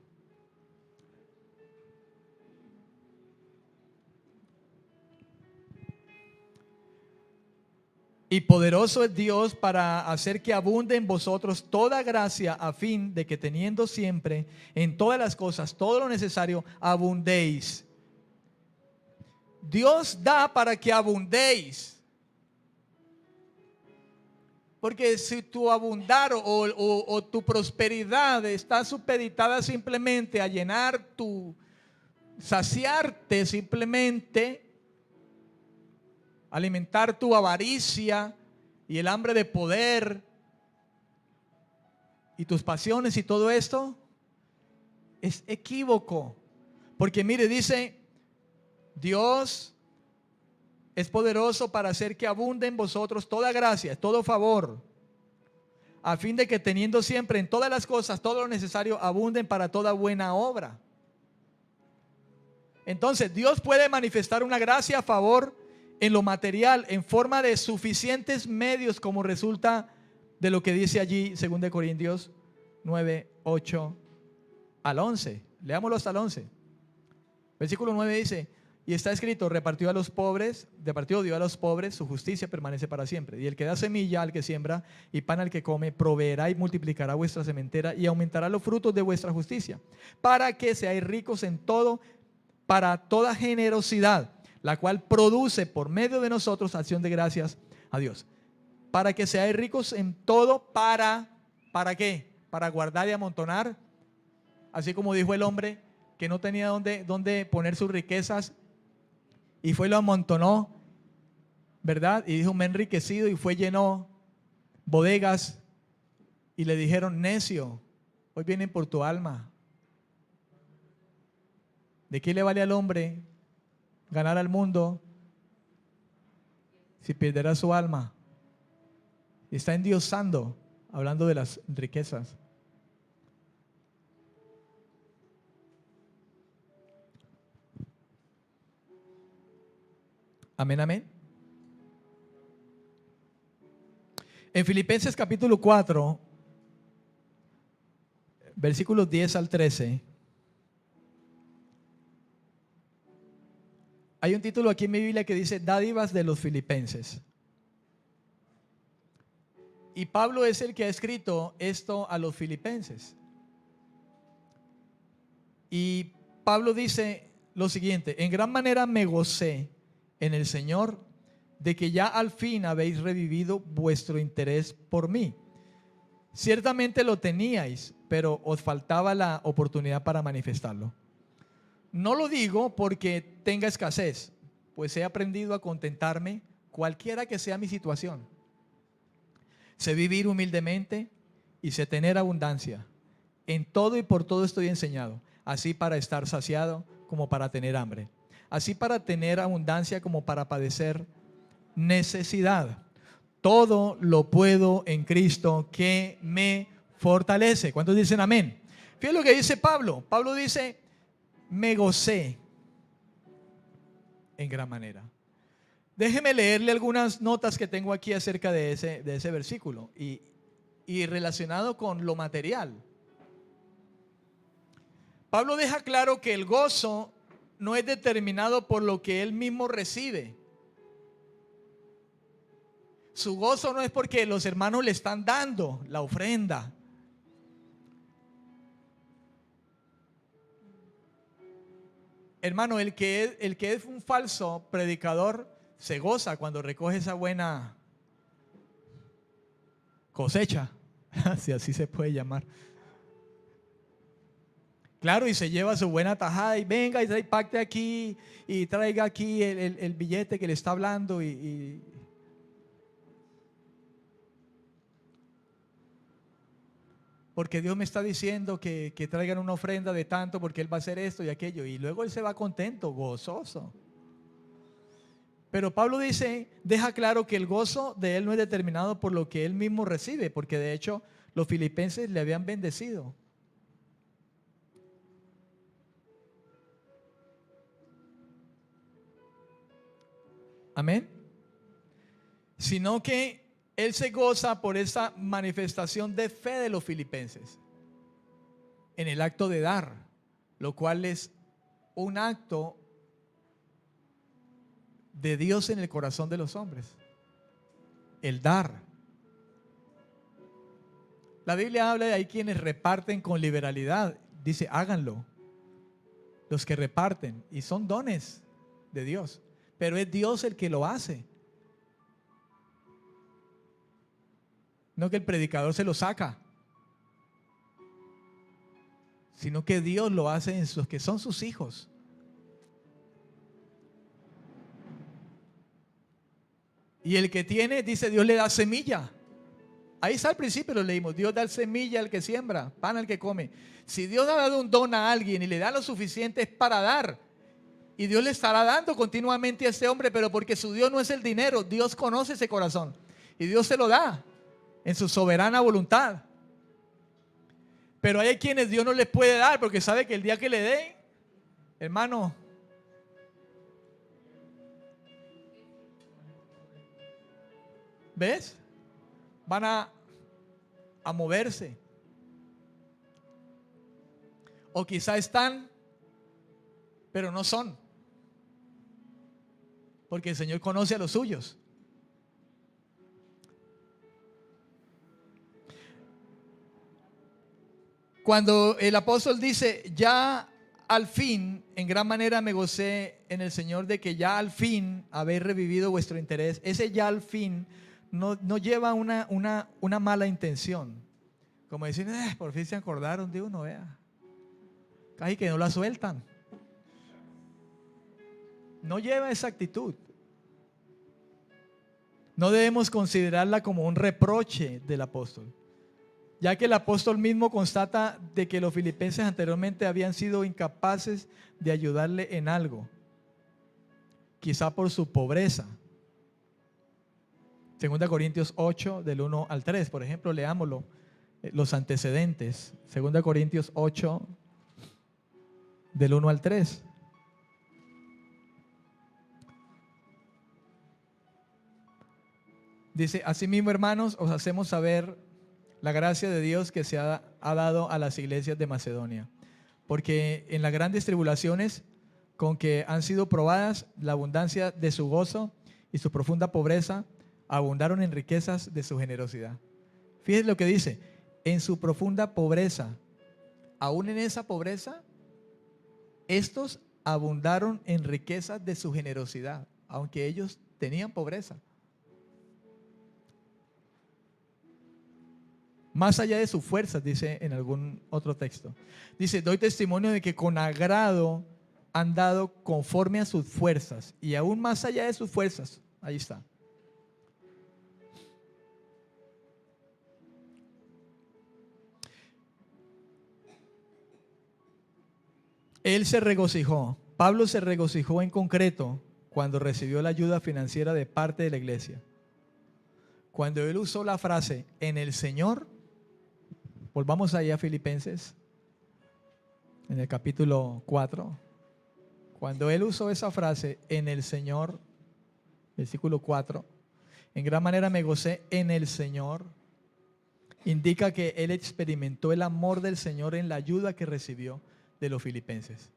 Y poderoso es Dios para hacer que abunde en vosotros toda gracia, a fin de que teniendo siempre en todas las cosas todo lo necesario, abundéis. Dios da para que abundéis. Porque si tu abundar o tu prosperidad está supeditada simplemente a llenar saciarte simplemente, alimentar tu avaricia y el hambre de poder y tus pasiones y todo esto, es equívoco. Porque mire, dice: Dios es poderoso para hacer que abunde en vosotros toda gracia, todo favor, a fin de que teniendo siempre en todas las cosas todo lo necesario, abunden para toda buena obra. Entonces Dios puede manifestar una gracia a favor en lo material en forma de suficientes medios, como resulta de lo que dice allí 2 Corintios 9, 8 al 11. Leámoslo hasta el 11. Versículo 9 dice: y está escrito: repartió dio a los pobres, su justicia permanece para siempre. Y el que da semilla al que siembra y pan al que come, proveerá y multiplicará vuestra sementera y aumentará los frutos de vuestra justicia, para que seáis ricos en todo, para toda generosidad, la cual produce por medio de nosotros acción de gracias a Dios. Para que seáis ricos en todo, ¿para qué? Para guardar y amontonar, así como dijo el hombre que no tenía dónde poner sus riquezas y fue y lo amontonó, ¿verdad? Y dijo, me he enriquecido, y fue llenó bodegas y le dijeron, necio, hoy vienen por tu alma. ¿De qué le vale al hombre ganar al mundo si perderá su alma? Y está endiosando, hablando de las riquezas. Amén, amén. En Filipenses capítulo 4, versículos 10 al 13, hay un título aquí en mi Biblia que dice Dádivas de los Filipenses. Y Pablo es el que ha escrito esto a los filipenses. Y Pablo dice lo siguiente: en gran manera me gocé en el Señor de que ya al fin habéis revivido vuestro interés por mí. Ciertamente lo teníais, pero os faltaba la oportunidad para manifestarlo. No lo digo porque tenga escasez, pues he aprendido a contentarme cualquiera que sea mi situación. Sé vivir humildemente y sé tener abundancia. En todo y por todo estoy enseñado, así para estar saciado como para tener hambre, así para tener abundancia como para padecer necesidad. Todo lo puedo en Cristo que me fortalece. ¿Cuántos dicen amén? Fíjate lo que dice Pablo. Pablo dice, me gocé en gran manera. Déjeme leerle algunas notas que tengo aquí acerca de ese versículo y relacionado con lo material. Pablo deja claro que el gozo no es determinado por lo que él mismo recibe. Su gozo no es porque los hermanos le están dando la ofrenda. Hermano, el que es un falso predicador se goza cuando recoge esa buena cosecha, si así se puede llamar. Claro, y se lleva su buena tajada y venga y pacte aquí y traiga aquí el billete que le está hablando porque Dios me está diciendo que traigan una ofrenda de tanto porque Él va a hacer esto y aquello. Y luego Él se va contento, gozoso. Pero Pablo dice, deja claro que el gozo de Él no es determinado por lo que Él mismo recibe, porque de hecho los filipenses le habían bendecido. Amén. Sino que Él se goza por esa manifestación de fe de los filipenses en el acto de dar, lo cual es un acto de Dios en el corazón de los hombres. El dar. La Biblia habla de ahí quienes reparten con liberalidad. Dice, háganlo. Los que reparten. Y son dones de Dios. Pero es Dios el que lo hace. No que el predicador se lo saca, sino que Dios lo hace en los que son sus hijos. Y el que tiene, dice, Dios le da semilla. Ahí está al principio, lo leímos. Dios da semilla al que siembra, pan al que come. Si Dios ha dado un don a alguien y le da lo suficiente es para dar. Y Dios le estará dando continuamente a ese hombre, pero porque su Dios no es el dinero, Dios conoce ese corazón. Y Dios se lo da en su soberana voluntad. Pero hay quienes Dios no les puede dar porque sabe que el día que le dé, hermano, ¿ves? Van a moverse. O quizá están, pero no son. Porque el Señor conoce a los suyos. Cuando el apóstol dice, ya al fin, en gran manera me gocé en el Señor de que ya al fin habéis revivido vuestro interés. Ese ya al fin no lleva una mala intención. Como decir, por fin se acordaron de uno, vea. Casi que no la sueltan. no lleva esa actitud. No debemos considerarla como un reproche del apóstol, ya que el apóstol mismo constata de que los filipenses anteriormente habían sido incapaces de ayudarle en algo, quizá por su pobreza. 2 Corintios 8, del 1 al 3, por ejemplo, leámoslo, los antecedentes. 2 Corintios 8, del 1 al 3. Dice: asimismo, hermanos, os hacemos saber la gracia de Dios que se ha dado a las iglesias de Macedonia, porque en las grandes tribulaciones con que han sido probadas, la abundancia de su gozo y su profunda pobreza abundaron en riquezas de su generosidad. Fíjense lo que dice: en su profunda pobreza, aún en esa pobreza, estos abundaron en riquezas de su generosidad, aunque ellos tenían pobreza. Más allá de sus fuerzas, dice en algún otro texto. Dice: doy testimonio de que con agrado han dado conforme a sus fuerzas, y aún más allá de sus fuerzas. Ahí está. Él se regocijó, Pablo se regocijó en concreto cuando recibió la ayuda financiera de parte de la iglesia. Cuando él usó la frase "en el Señor", volvamos ahí a Filipenses, en el capítulo 4. Cuando él usó esa frase "en el Señor", versículo 4, en gran manera me gocé en el Señor, indica que él experimentó el amor del Señor en la ayuda que recibió de los filipenses.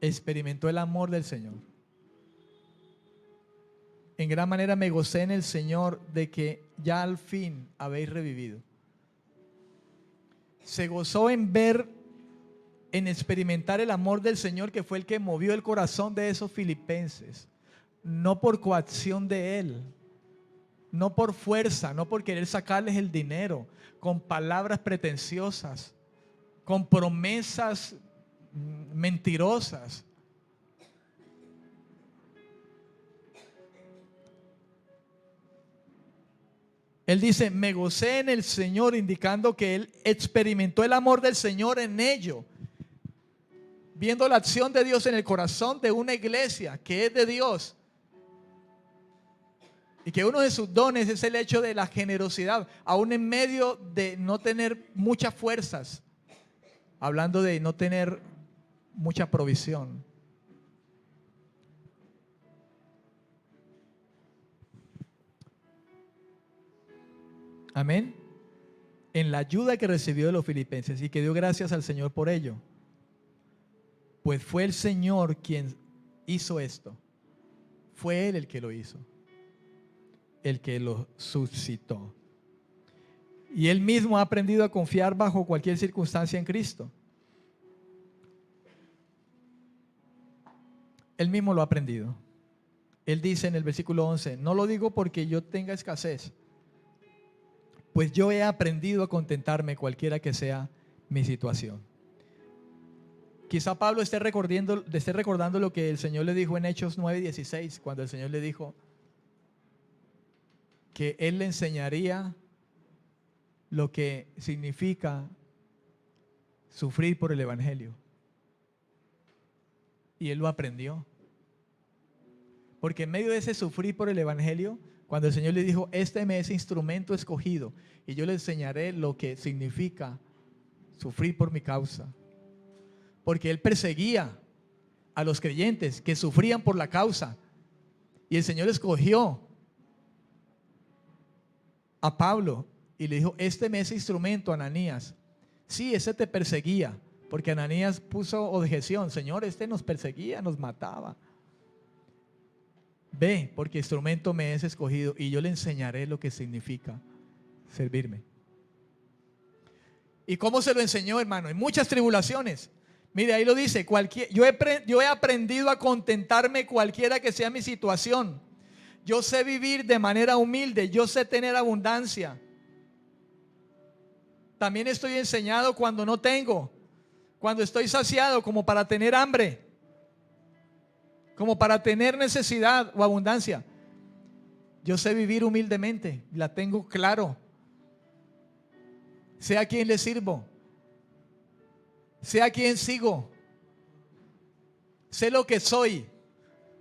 Experimentó el amor del Señor. En gran manera me gocé en el Señor de que ya al fin habéis revivido. Se gozó en ver, en experimentar el amor del Señor, que fue el que movió el corazón de esos filipenses, no por coacción de él, no por fuerza, no por querer sacarles el dinero, con palabras pretenciosas, con promesas mentirosas. Él dice: me gocé en el Señor, indicando que él experimentó el amor del Señor en ello, viendo la acción de Dios en el corazón de una iglesia que es de Dios. Y que uno de sus dones es el hecho de la generosidad, aún en medio de no tener muchas fuerzas, hablando de no tener mucha provisión. Amén. En la ayuda que recibió de los filipenses, y que dio gracias al Señor por ello. Pues fue el Señor quien hizo esto. Fue Él el que lo hizo, el que lo suscitó. Y Él mismo ha aprendido a confiar bajo cualquier circunstancia en Cristo. Él mismo lo ha aprendido. Él dice en el versículo 11: no lo digo porque yo tenga escasez, pues yo he aprendido a contentarme cualquiera que sea mi situación. Quizá Pablo esté recordando lo que el Señor le dijo en Hechos 9:16, cuando el Señor le dijo que Él le enseñaría lo que significa sufrir por el Evangelio. Y él lo aprendió. Porque en medio de ese sufrir por el Evangelio, cuando el Señor le dijo: este me es instrumento escogido, y yo le enseñaré lo que significa sufrir por mi causa. Porque él perseguía a los creyentes que sufrían por la causa. Y el Señor escogió a Pablo y le dijo: este me es instrumento, Ananías. Sí, ese te perseguía, porque Ananías puso objeción: Señor, este nos perseguía, nos mataba. Ve, porque instrumento me es escogido, y yo le enseñaré lo que significa servirme. ¿Y cómo se lo enseñó, hermano? En muchas tribulaciones. Mire, ahí lo dice: yo he aprendido a contentarme cualquiera que sea mi situación. Yo sé vivir de manera humilde, yo sé tener abundancia. También estoy enseñado cuando no tengo, cuando estoy saciado, como para tener hambre, como para tener necesidad o abundancia. Yo sé vivir humildemente, la tengo claro. Sé a quién le sirvo, sé a quién sigo, sé lo que soy,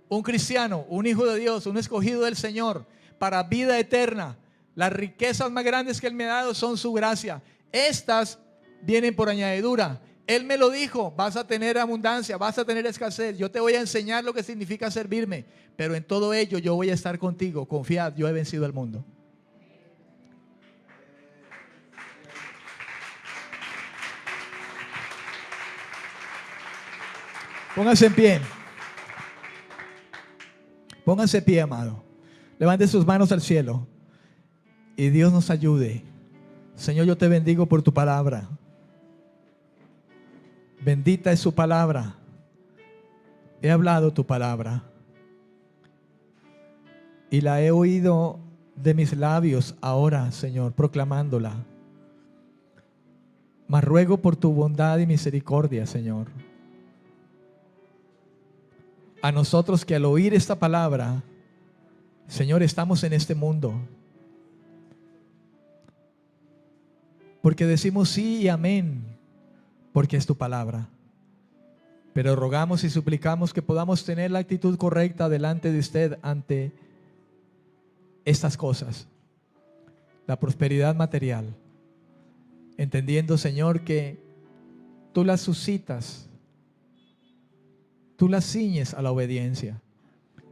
un cristiano, un hijo de Dios, un escogido del Señor para vida eterna. Las riquezas más grandes que Él me ha dado son su gracia. Estas vienen por añadidura. Él me lo dijo: vas a tener abundancia, vas a tener escasez. Yo te voy a enseñar lo que significa servirme, pero en todo ello yo voy a estar contigo. Confiad, yo he vencido al mundo. Póngase en pie. Póngase en pie, amado. Levante sus manos al cielo y Dios nos ayude. Señor, yo te bendigo por tu palabra. Bendita es su palabra. He hablado tu palabra y la he oído de mis labios ahora, Señor, proclamándola. Mas ruego por tu bondad y misericordia, Señor, a nosotros que al oír esta palabra, Señor, estamos en este mundo, porque decimos sí y amén, porque es tu palabra. Pero rogamos y suplicamos que podamos tener la actitud correcta delante de usted ante estas cosas. La prosperidad material, entendiendo, Señor, que tú las suscitas, tú las ciñes a la obediencia,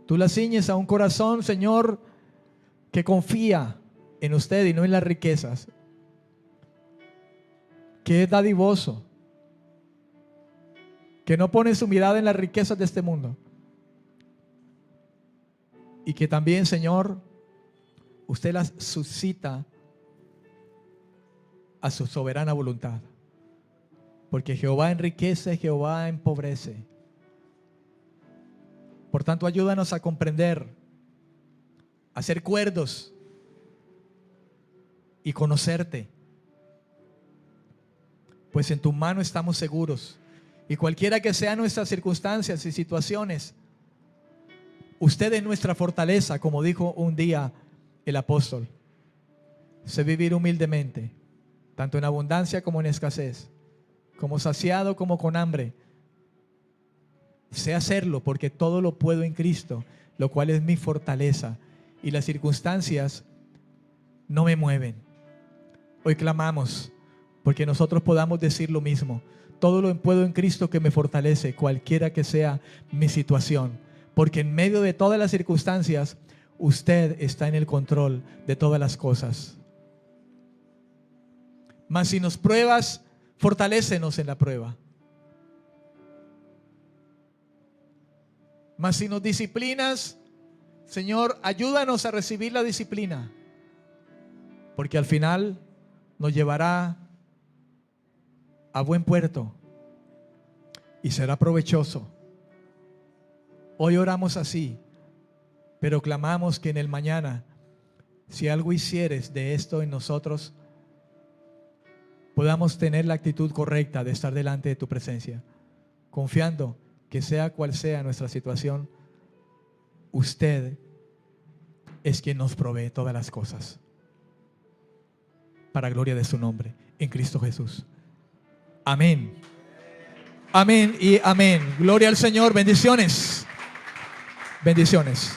tú las ciñes a un corazón, Señor, que confía en usted y no en las riquezas, que es dadivoso, que no pone su mirada en las riquezas de este mundo, y que también, Señor, usted las suscita a su soberana voluntad, porque Jehová enriquece, Jehová empobrece. Por tanto, ayúdanos a comprender, a ser cuerdos y conocerte, pues en tu mano estamos seguros. Y cualquiera que sean nuestras circunstancias y situaciones, usted es nuestra fortaleza, como dijo un día el apóstol. Sé vivir humildemente, tanto en abundancia como en escasez, como saciado como con hambre. Sé hacerlo porque todo lo puedo en Cristo, lo cual es mi fortaleza, y las circunstancias no me mueven. Hoy clamamos porque nosotros podamos decir lo mismo: todo lo puedo en Cristo que me fortalece, cualquiera que sea mi situación, porque en medio de todas las circunstancias usted está en el control de todas las cosas. Mas si nos pruebas, fortalécenos en la prueba. Mas si nos disciplinas, Señor, ayúdanos a recibir la disciplina, porque al final nos llevará a buen puerto y será provechoso. Hoy oramos así, pero clamamos que en el mañana, si algo hicieres de esto en nosotros, podamos tener la actitud correcta de estar delante de tu presencia, confiando que sea cual sea nuestra situación, usted es quien nos provee todas las cosas, para gloria de su nombre, en Cristo Jesús. Amén. Amén y amén. Gloria al Señor. Bendiciones. Bendiciones.